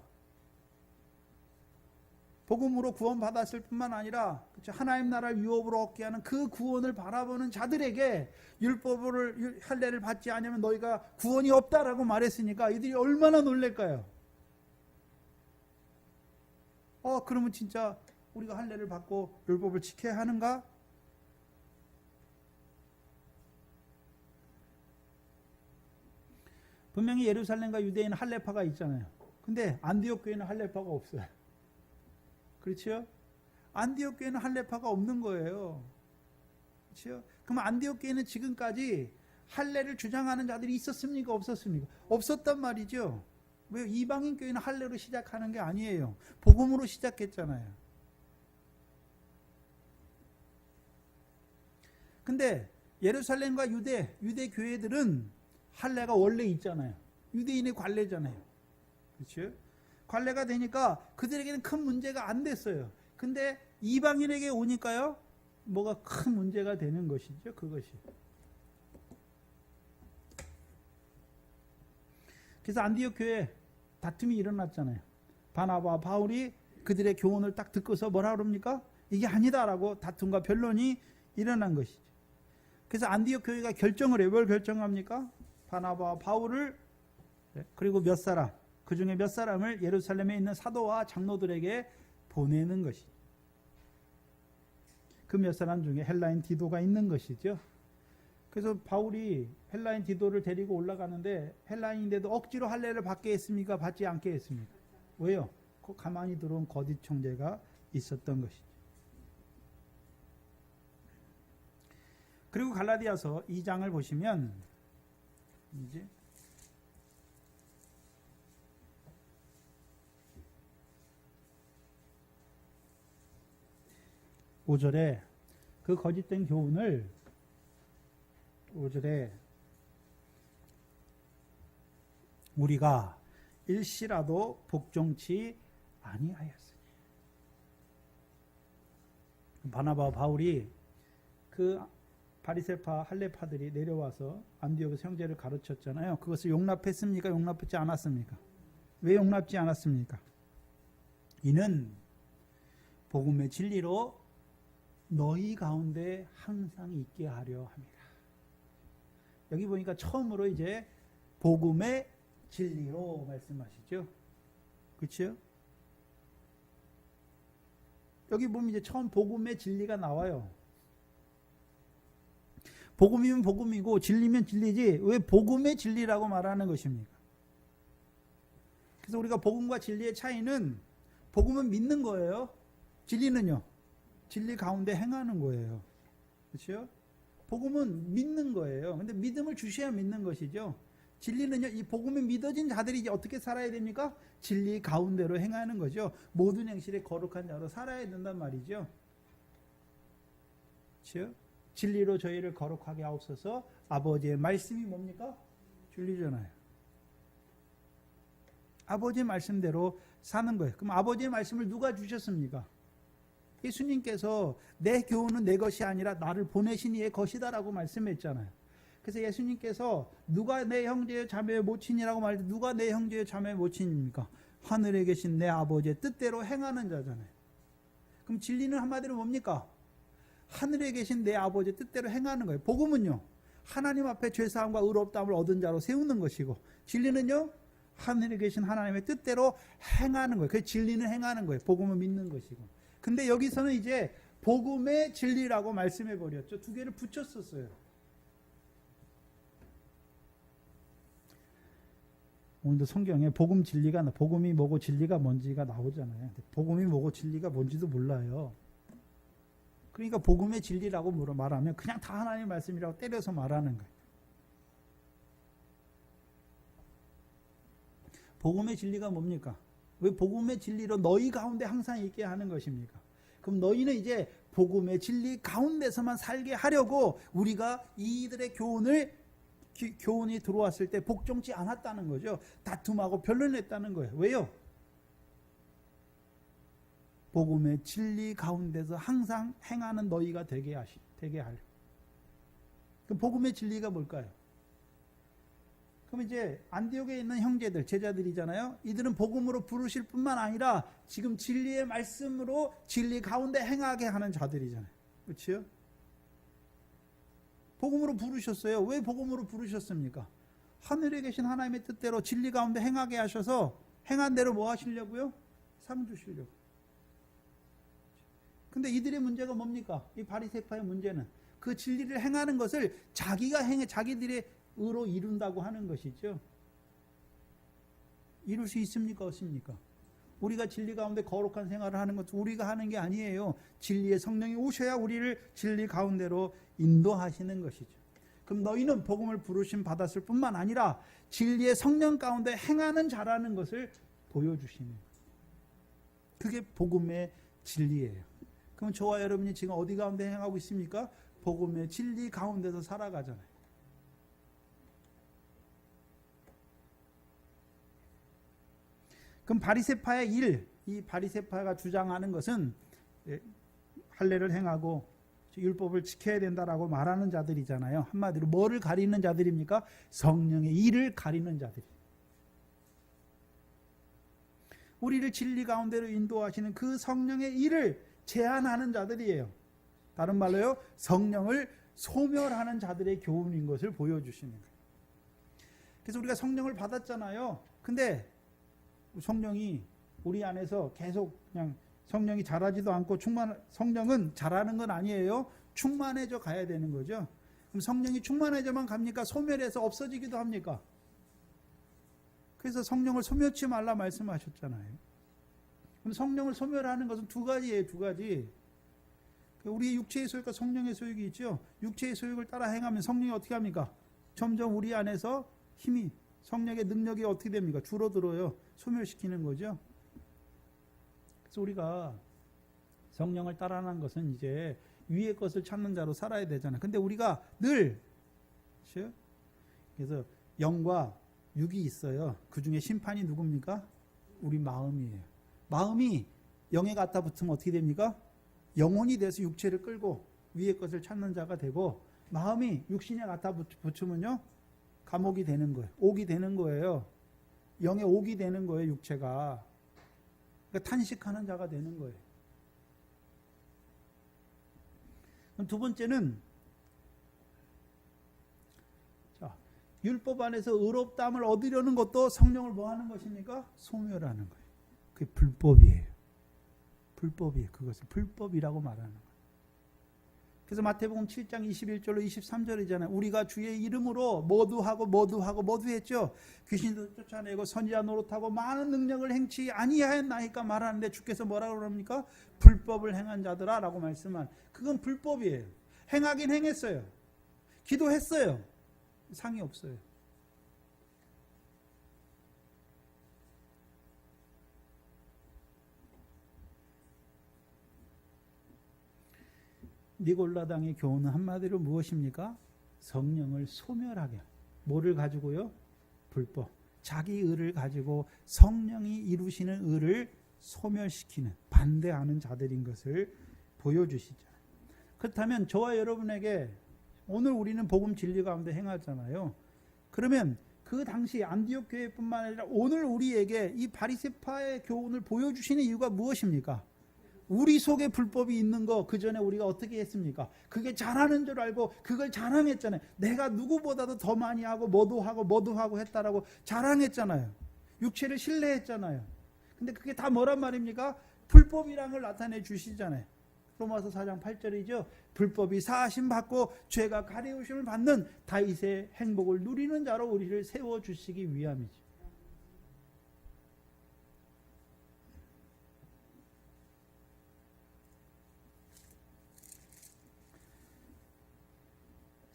A: 복음으로 구원받았을 뿐만 아니라 그렇죠? 하나님 나라를 유업으로 얻게 하는 그 구원을 바라보는 자들에게 율법을 할례를 받지 않으면 너희가 구원이 없다라고 말했으니까 이들이 얼마나 놀랄까요? 그러면 진짜 우리가 할례를 받고 율법을 지켜야 하는가? 분명히 예루살렘과 유대인은 할례파가 있잖아요. 근데 안디옥 교회는 할례파가 없어요. 그렇죠? 안디옥 교회는 할례파가 없는 거예요. 그렇죠? 그럼 안디옥 교회는 지금까지 할례를 주장하는 자들이 있었습니까? 없었습니까? 없었단 말이죠. 왜? 이방인 교회는 할례로 시작하는 게 아니에요. 복음으로 시작했잖아요. 근데 예루살렘과 유대 교회들은 할례가 원래 있잖아요. 유대인의 관례잖아요. 그렇죠? 관례가 되니까 그들에게는 큰 문제가 안 됐어요. 근데 이방인에게 오니까요, 뭐가 큰 문제가 되는 것이죠. 그것이. 그래서 안디옥 교회에 다툼이 일어났잖아요. 바나바와 바울이 그들의 교훈을 딱 듣고서 뭐라 그럽니까? 이게 아니다라고 다툼과 변론이 일어난 것이죠. 그래서 안디옥 교회가 결정을 해요. 뭘 결정합니까? 바나바와 바울을 그리고 몇 사람, 그 중에 몇 사람을 예루살렘에 있는 사도와 장로들에게 보내는 것이죠. 그 몇 사람 중에 헬라인 디도가 있는 것이죠. 그래서 바울이 헬라인 디도를 데리고 올라가는데 헬라인인데도 억지로 할례를 받게 했습니까? 받지 않게 했습니까? 왜요? 그 가만히 들어온 거짓 총재가 있었던 것이죠. 그리고 갈라디아서 2장을 보시면 이제 5절에 그 거짓된 교훈을 5절에 우리가 일시라도 복종치 아니하였으니. 바나바와 바울이 그 바리새파 할례파들이 내려와서 안디옥에서 형제를 가르쳤잖아요. 그것을 용납했습니까? 용납하지 않았습니까? 왜 용납지 않았습니까? 이는 복음의 진리로 너희 가운데 항상 있게 하려 합니다. 여기 보니까 처음으로 이제 복음의 진리로 말씀하시죠. 그렇죠? 여기 보면 이제 처음 복음의 진리가 나와요. 복음이면 복음이고 진리면 진리지 왜 복음의 진리라고 말하는 것입니까? 그래서 우리가 복음과 진리의 차이는 복음은 믿는 거예요. 진리는요. 진리 가운데 행하는 거예요. 그렇죠? 복음은 믿는 거예요. 근데 믿음을 주셔야 믿는 것이죠. 진리는요. 이 복음이 믿어진 자들이 이제 어떻게 살아야 됩니까? 진리 가운데로 행하는 거죠. 모든 행실에 거룩한 자로 살아야 된단 말이죠. 그렇죠? 진리로 저희를 거룩하게 하옵소서. 아버지의 말씀이 뭡니까? 진리잖아요. 아버지의 말씀대로 사는 거예요. 그럼 아버지의 말씀을 누가 주셨습니까? 예수님께서 내 교훈은 내 것이 아니라 나를 보내신 이의 것이다라고 말씀했잖아요. 그래서 예수님께서 누가 내 형제의 자매의 모친이라고 말할 때 누가 내 형제의 자매의 모친입니까? 하늘에 계신 내 아버지의 뜻대로 행하는 자잖아요. 그럼 진리는 한마디로 뭡니까? 하늘에 계신 내 아버지의 뜻대로 행하는 거예요. 복음은요, 하나님 앞에 죄사함과 의롭다함을 얻은 자로 세우는 것이고, 진리는요, 하늘에 계신 하나님의 뜻대로 행하는 거예요. 그 진리는 행하는 거예요. 복음을 믿는 것이고. 근데 여기서는 이제 복음의 진리라고 말씀해 버렸죠. 두 개를 붙였었어요. 오늘도 성경에 복음 진리가, 복음이 뭐고 진리가 뭔지가 나오잖아요. 복음이 뭐고 진리가 뭔지도 몰라요. 그러니까 복음의 진리라고 말하면 그냥 다 하나님의 말씀이라고 때려서 말하는 거예요. 복음의 진리가 뭡니까? 왜 복음의 진리로 너희 가운데 항상 있게 하는 것입니까? 그럼 너희는 이제 복음의 진리 가운데서만 살게 하려고 우리가 이들의 교훈이 들어왔을 때 복종치 않았다는 거죠. 다툼하고 변론했다는 거예요. 왜요? 복음의 진리 가운데서 항상 행하는 너희가 되게 하려. 그럼 복음의 진리가 뭘까요? 그럼 이제 안디옥에 있는 형제들, 제자들이잖아요. 이들은 복음으로 부르실 뿐만 아니라 지금 진리의 말씀으로 진리 가운데 행하게 하는 자들이잖아요. 그렇죠? 복음으로 부르셨어요. 왜 복음으로 부르셨습니까? 하늘에 계신 하나님의 뜻대로 진리 가운데 행하게 하셔서 행한 대로 뭐 하시려고요? 상 주시려고. 근데 이들의 문제가 뭡니까? 이 바리새파의 문제는 그 진리를 행하는 것을 자기들의 의로 이룬다고 하는 것이죠. 이룰 수 있습니까? 없습니까? 우리가 진리 가운데 거룩한 생활을 하는 것도 우리가 하는 게 아니에요. 진리의 성령이 오셔야 우리를 진리 가운데로 인도하시는 것이죠. 그럼 너희는 복음을 부르심 받았을 뿐만 아니라 진리의 성령 가운데 행하는 자라는 것을 보여주시는 거예요. 그게 복음의 진리예요. 그럼 저와 여러분이 지금 어디 가운데 행하고 있습니까? 복음의 진리 가운데서 살아가잖아요. 그럼 바리새파의 일, 이 바리새파가 주장하는 것은 할례를 행하고 율법을 지켜야 된다라고 말하는 자들이잖아요. 한마디로 뭐를 가리는 자들입니까? 성령의 일을 가리는 자들. 우리를 진리 가운데로 인도하시는 그 성령의 일을 제한하는 자들이에요. 다른 말로요, 성령을 소멸하는 자들의 교훈인 것을 보여주시는 거예요. 그래서 우리가 성령을 받았잖아요. 근데 성령이 우리 안에서 계속 그냥 성령이 자라지도 않고 성령은 자라는 건 아니에요. 충만해져 가야 되는 거죠. 그럼 성령이 충만해져만 갑니까? 소멸해서 없어지기도 합니까? 그래서 성령을 소멸치 말라 말씀하셨잖아요. 그럼 성령을 소멸하는 것은 두 가지예요. 두 가지. 우리의 육체의 소욕과 성령의 소욕이 있죠. 육체의 소욕을 따라 행하면 성령이 어떻게 합니까? 점점 우리 안에서 힘이, 성령의 능력이 어떻게 됩니까? 줄어들어요. 소멸시키는 거죠. 그래서 우리가 성령을 따라하는 것은 이제 위의 것을 찾는 자로 살아야 되잖아요. 근데 우리가 늘, 그렇죠? 그래서 영과 육이 있어요. 그 중에 심판이 누굽니까? 우리 마음이에요. 마음이 영에 갖다 붙으면 어떻게 됩니까? 영혼이 돼서 육체를 끌고 위의 것을 찾는 자가 되고, 마음이 육신에 갖다 붙으면요, 감옥이 되는 거예요. 옥이 되는 거예요. 영의 옥이 되는 거예요, 육체가. 그러니까 탄식하는 자가 되는 거예요. 두 번째는, 자, 율법 안에서 의롭다함을 얻으려는 것도 성령을 뭐 하는 것입니까? 소멸하는 거예요. 그게 불법이에요. 불법이에요. 그것을 불법이라고 말하는 거예요. 그래서 마태복음 7장 21절로 23절이잖아요. 우리가 주의 이름으로 모두 하고 했죠. 귀신도 쫓아내고 선지자 노릇하고 많은 능력을 행치 아니하였나이까 말하는데 주께서 뭐라고 그럽니까? 불법을 행한 자들아 라고 말씀한, 그건 불법이에요. 행하긴 행했어요. 기도했어요. 상이 없어요. 니골라당의 교훈은 한마디로 무엇입니까? 성령을 소멸하게. 뭐를 가지고요? 불법. 자기 의를 가지고 성령이 이루시는 의를 소멸시키는, 반대하는 자들인 것을 보여주시죠. 그렇다면 저와 여러분에게 오늘 우리는 복음 진리 가운데 행하잖아요. 그러면 그 당시 안디옥 교회뿐만 아니라 오늘 우리에게 이 바리새파의 교훈을 보여주시는 이유가 무엇입니까? 우리 속에 불법이 있는 거 그 전에 우리가 어떻게 했습니까? 그게 잘하는 줄 알고 그걸 자랑했잖아요. 내가 누구보다도 더 많이 하고 뭐도 하고 했다라고 자랑했잖아요. 육체를 신뢰했잖아요. 근데 그게 다 뭐란 말입니까? 불법이란 걸 나타내 주시잖아요. 로마서 4장 8절이죠. 불법이 사하심 받고 죄가 가리우심을 받는 다윗의 행복을 누리는 자로 우리를 세워주시기 위함이죠.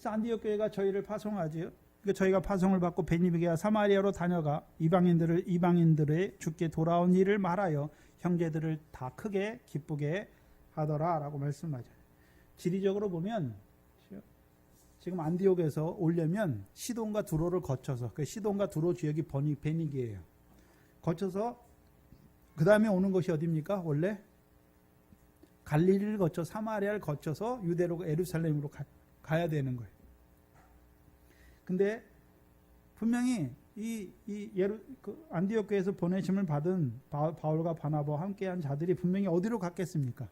A: 안디옥 교회가 저희를 파송하지요. 저희가 파송을 받고 베니게와 사마리아로 다녀가 이방인들의 주께 돌아온 일을 말하여 형제들을 다 크게 기쁘게 하더라라고 말씀하죠. 지리적으로 보면 지금 안디옥에서 오려면 시돈과 두로를 거쳐서, 그 시돈과 두로 지역이 베니게예요. 거쳐서 그 다음에 오는 것이 어디입니까? 원래 갈릴리를 거쳐 사마리아를 거쳐서 유대로 예루살렘으로 가야 되는 거예요. 근데 분명히 안디옥 교회에서 보내심을 받은 바울과 바나바와 함께한 자들이 분명히 어디로 갔겠습니까?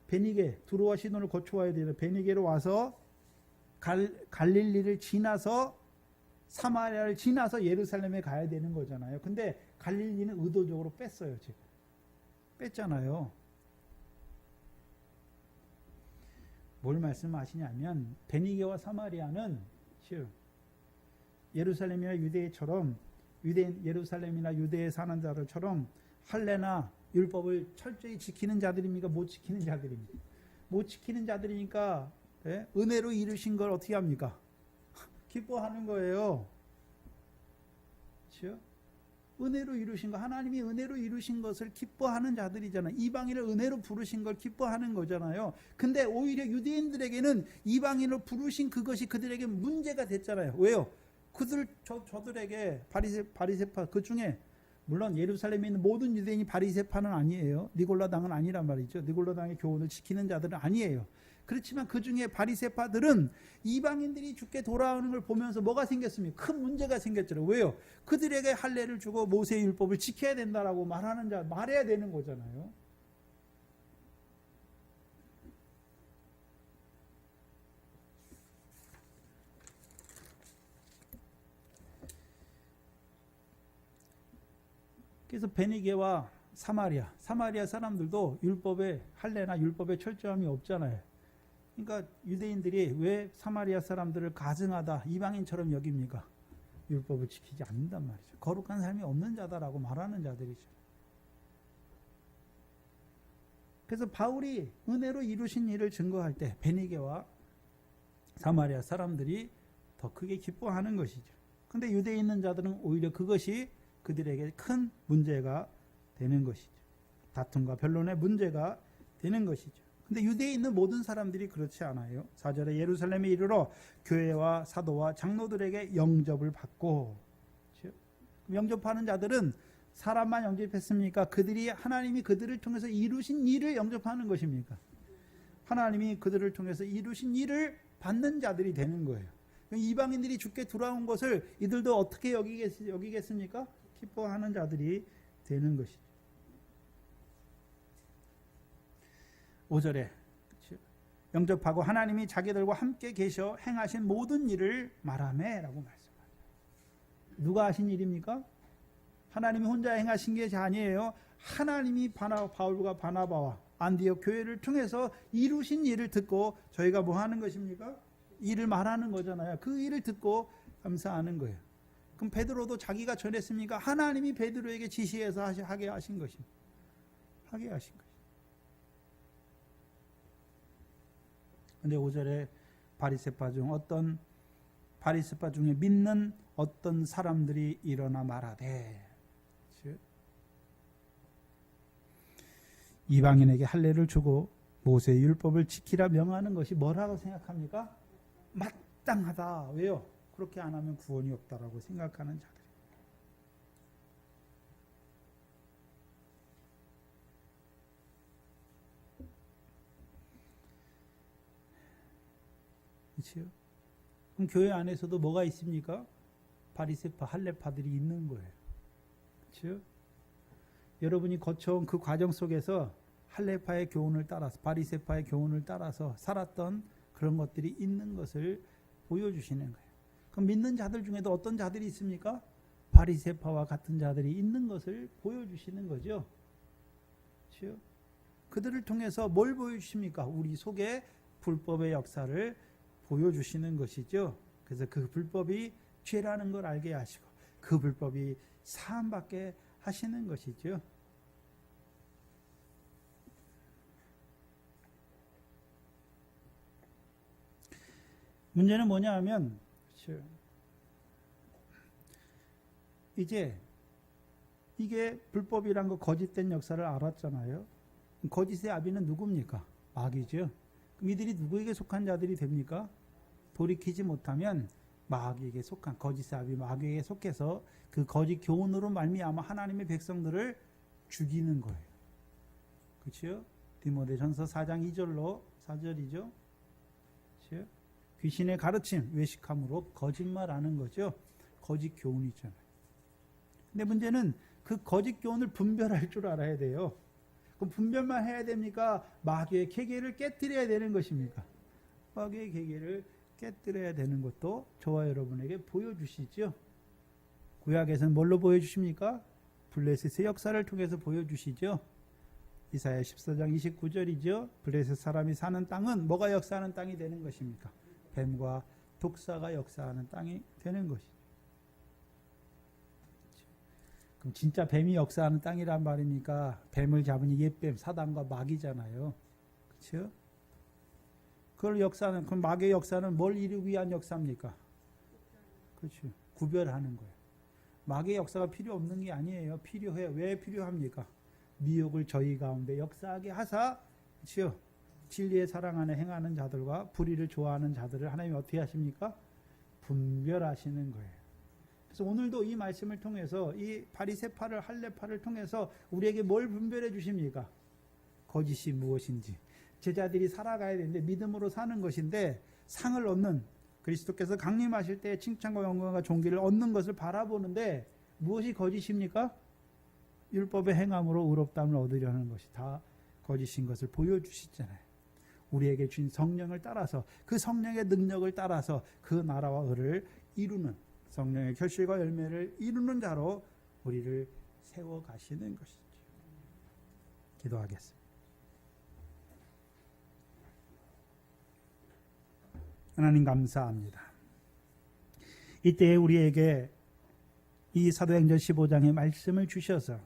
A: 베니게, 두로와 시돈을 거쳐와야 되는 베니게로 와서 갈릴리를 지나서 사마리아를 지나서 예루살렘에 가야 되는 거잖아요. 근데 갈릴리는 의도적으로 뺐어요. 지금 뺐잖아요. 뭘 말씀하시냐면 베니게와 사마리아는 예루살렘이나 유대처럼 예루살렘이나 유대에 사는 자들처럼 할례나 율법을 철저히 지키는 자들입니까? 못 지키는 자들입니까? 못 지키는 자들이니까 은혜로 이루신 걸 어떻게 합니까? 기뻐하는 거예요. 그렇죠? 은혜로 이루신 거, 하나님이 은혜로 이루신 것을 기뻐하는 자들이잖아요. 이방인을 은혜로 부르신 걸 기뻐하는 거잖아요. 근데 오히려 유대인들에게는 이방인을 부르신 그것이 그들에게 문제가 됐잖아요. 왜요? 저들에게 바리새파, 그 중에 물론 예루살렘에 있는 모든 유대인이 바리새파는 아니에요. 니골라당은 아니란 말이죠. 니골라당의 교훈을 지키는 자들은 아니에요. 그렇지만 그 중에 바리새파들은 이방인들이 주께 돌아오는 걸 보면서 뭐가 생겼습니까? 큰 문제가 생겼잖아요. 왜요? 그들에게 할례를 주고 모세의 율법을 지켜야 된다라고 말해야 되는 거잖아요. 그래서 베니게와 사마리아 사람들도 율법에 할례나 율법에 철저함이 없잖아요. 그러니까 유대인들이 왜 사마리아 사람들을 가증하다, 이방인처럼 여깁니까? 율법을 지키지 않는단 말이죠. 거룩한 삶이 없는 자다라고 말하는 자들이죠. 그래서 바울이 은혜로 이루신 일을 증거할 때 베니게와 사마리아 사람들이 더 크게 기뻐하는 것이죠. 근데 유대에 있는 자들은 오히려 그것이 그들에게 큰 문제가 되는 것이죠. 다툼과 변론의 문제가 되는 것이죠. 근데 유대에 있는 모든 사람들이 그렇지 않아요. 4절에 예루살렘에 이르러 교회와 사도와 장로들에게 영접을 받고, 영접하는 자들은 사람만 영접했습니까? 그들이 하나님이 그들을 통해서 이루신 일을 영접하는 것입니까? 하나님이 그들을 통해서 이루신 일을 받는 자들이 되는 거예요. 이방인들이 주께 돌아온 것을 이들도 어떻게 여기겠습니까? 기뻐하는 자들이 되는 것이죠. 5절에 영접하고 하나님이 자기들과 함께 계셔 행하신 모든 일을 말하매 라고 말씀합니다. 누가 하신 일입니까? 하나님이 혼자 행하신 게 아니에요. 하나님이 바울과 바나바와 안디옥 교회를 통해서 이루신 일을 듣고 저희가 뭐 하는 것입니까? 일을 말하는 거잖아요. 그 일을 듣고 감사하는 거예요. 그럼 베드로도 자기가 전했습니까? 하나님이 베드로에게 지시해서 하게 하신 것입니다. 하게 하신 것입니다. 근데 5절에 바리새파 중에 믿는 어떤 사람들이 일어나 말하되, 이방인에게 할례를 주고 모세의 율법을 지키라 명하는 것이 뭐라고 생각합니까? 마땅하다. 왜요? 그렇게 안 하면 구원이 없다라고 생각하는 자들. 그렇죠? 그럼 교회 안에서도 뭐가 있습니까? 바리새파, 할례파들이 있는 거예요. 그렇죠? 여러분이 거쳐온 그 과정 속에서 할례파의 교훈을 따라서, 바리새파의 교훈을 따라서 살았던 그런 것들이 있는 것을 보여주시는 거예요. 그럼 믿는 자들 중에도 어떤 자들이 있습니까? 바리새파와 같은 자들이 있는 것을 보여주시는 거죠. 그렇죠? 그들을 통해서 뭘 보여주십니까? 우리 속에 불법의 역사를 보여주시는 것이죠. 그래서 그 불법이 죄라는 걸 알게 하시고 그 불법이 사함받게 하시는 것이죠. 문제는 뭐냐 하면 이제 이게 불법이란 거 거짓된 역사를 알았잖아요. 거짓의 아비는 누굽니까? 마귀죠. 그럼 이들이 누구에게 속한 자들이 됩니까? 돌이키지 못하면 마귀에게 속한, 거짓의 아비 마귀에게 속해서 그 거짓 교훈으로 말미암아 하나님의 백성들을 죽이는 거예요. 그렇죠? 디모데전서 4장 2절로 4절이죠. 그렇죠? 귀신의 가르침, 외식함으로 거짓말하는 거죠. 거짓 교훈이잖아요. 근데 문제는 그 거짓 교훈을 분별할 줄 알아야 돼요. 그럼 분별만 해야 됩니까? 마귀의 계계를 깨뜨려야 되는 것입니까? 마귀의 계계를 깨뜨려야 되는 것도 저와 여러분에게 보여주시죠. 구약에서는 뭘로 보여주십니까? 블레셋의 역사를 통해서 보여주시죠. 이사야 14장 29절이죠. 블레셋 사람이 사는 땅은 뭐가 역사하는 땅이 되는 것입니까? 뱀과 독사가 역사하는 땅이 되는 것이죠. 그럼 진짜 뱀이 역사하는 땅이란 말입니까? 뱀을 잡은 옛뱀, 사단과 마귀잖아요. 그렇죠? 그걸 역사는, 그럼 마귀의 역사는 뭘 이루기 위한 역사입니까? 그렇죠. 구별하는 거예요. 마귀의 역사가 필요 없는 게 아니에요. 필요해요. 왜 필요합니까? 미혹을 저희 가운데 역사하게 하사, 그렇죠? 진리의 사랑 안에 행하는 자들과 불의를 좋아하는 자들을 하나님이 어떻게 하십니까? 분별하시는 거예요. 그래서 오늘도 이 말씀을 통해서 이 바리새파를, 할례파를 통해서 우리에게 뭘 분별해 주십니까? 거짓이 무엇인지. 제자들이 살아가야 되는데 믿음으로 사는 것인데 상을 얻는, 그리스도께서 강림하실 때 칭찬과 영광과 존귀를 얻는 것을 바라보는데 무엇이 거짓입니까? 율법의 행함으로 의롭다함을 얻으려는 것이 다 거짓인 것을 보여주시잖아요. 우리에게 주신 성령을 따라서, 그 성령의 능력을 따라서 그 나라와 의를 이루는, 성령의 결실과 열매를 이루는 자로 우리를 세워가시는 것이죠. 기도하겠습니다. 하나님 감사합니다. 이때 우리에게 이 사도행전 15장의 말씀을 주셔서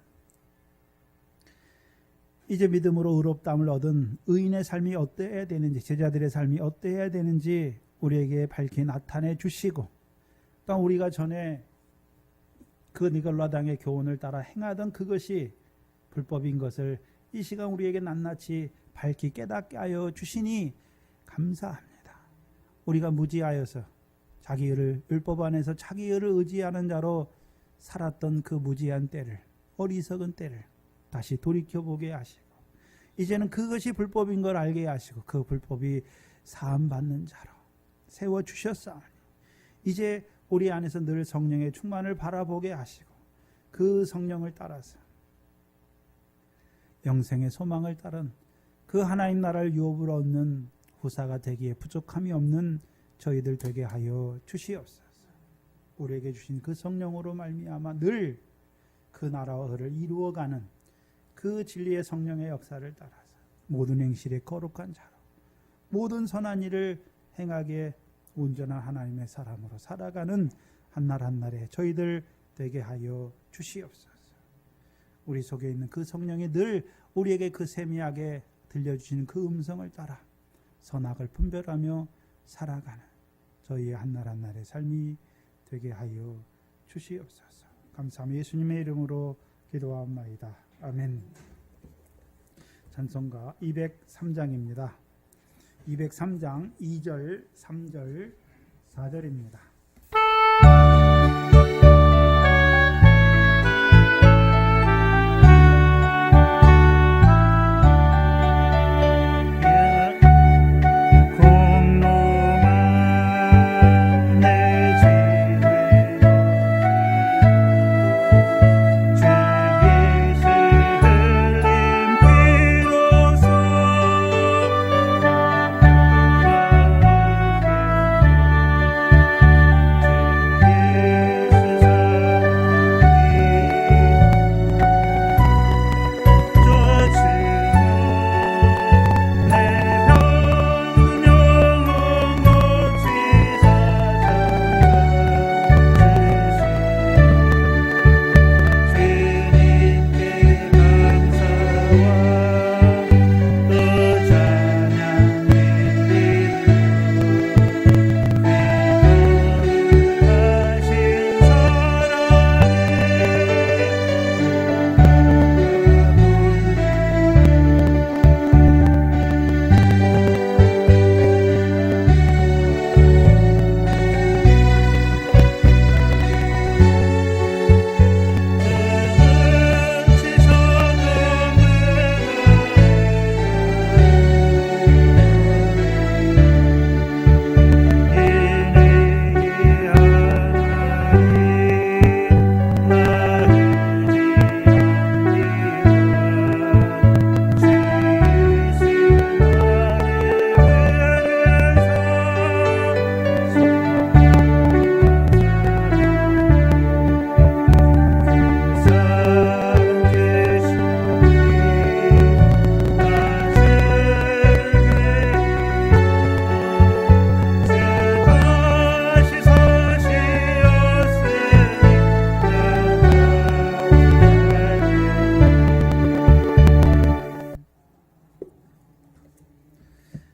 A: 이제 믿음으로 의롭다함을 얻은 의인의 삶이 어떠해야 되는지, 제자들의 삶이 어떠해야 되는지 우리에게 밝히 나타내 주시고, 또 우리가 전에 그 니골라당의 교훈을 따라 행하던 그것이 불법인 것을 이 시간 우리에게 낱낱이 밝히 깨닫게 하여 주시니 감사합니다. 우리가 무지하여서 자기 의를, 율법 안에서 자기 의를 의지하는 자로 살았던 그 무지한 때를, 어리석은 때를 다시 돌이켜보게 하시고, 이제는 그것이 불법인 걸 알게 하시고 그 불법이 사함받는 자로 세워주셨사오니 이제 우리 안에서 늘 성령의 충만을 바라보게 하시고 그 성령을 따라서 영생의 소망을 따른 그 하나님 나라를 유업으로 얻는 후사가 되기에 부족함이 없는 저희들 되게 하여 주시옵소서. 우리에게 주신 그 성령으로 말미암아 늘 그 나라와 의를 이루어가는 그 진리의 성령의 역사를 따라서 모든 행실에 거룩한 자로 모든 선한 일을 행하기에 온전한 하나님의 사람으로 살아가는 한날 한날에 저희들 되게 하여 주시옵소서. 우리 속에 있는 그 성령이 늘 우리에게 그 세미하게 들려주시는 그 음성을 따라 선악을 분별하며 살아가는 저희의 한날 한날의 삶이 되게 하여 주시옵소서. 감사합니다. 예수님의 이름으로 기도하옵나이다. 아멘. 찬송가 203장입니다. 203장 2절, 3절, 4절입니다.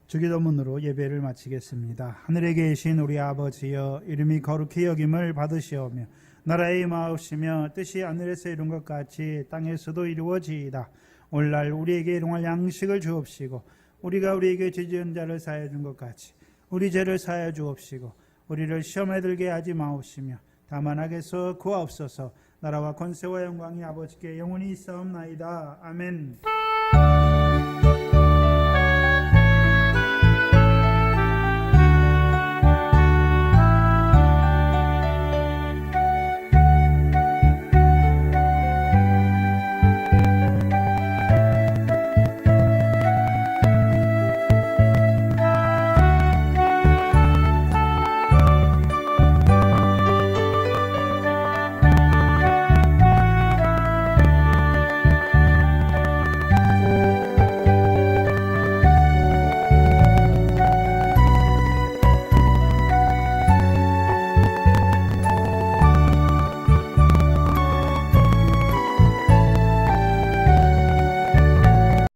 A: 주기도문으로 예배를 마치겠습니다. 하늘에 계신 우리 아버지여, 이름이 거룩히 여김을 받으시오며 나라의 임하옵시며 뜻이 하늘에서 이룬 것 같이 땅에서도 이루어지이다. 오늘날 우리에게 일용할 양식을 주옵시고 우리가 우리에게 죄 지은 자를 사하여 준 것 같이 우리 죄를 사하여 주옵시고 우리를 시험에 들게 하지 마옵시며 다만 악에서 구하옵소서. 나라와 권세와 영광이 아버지께 영원히 있사옵나이다. 아멘.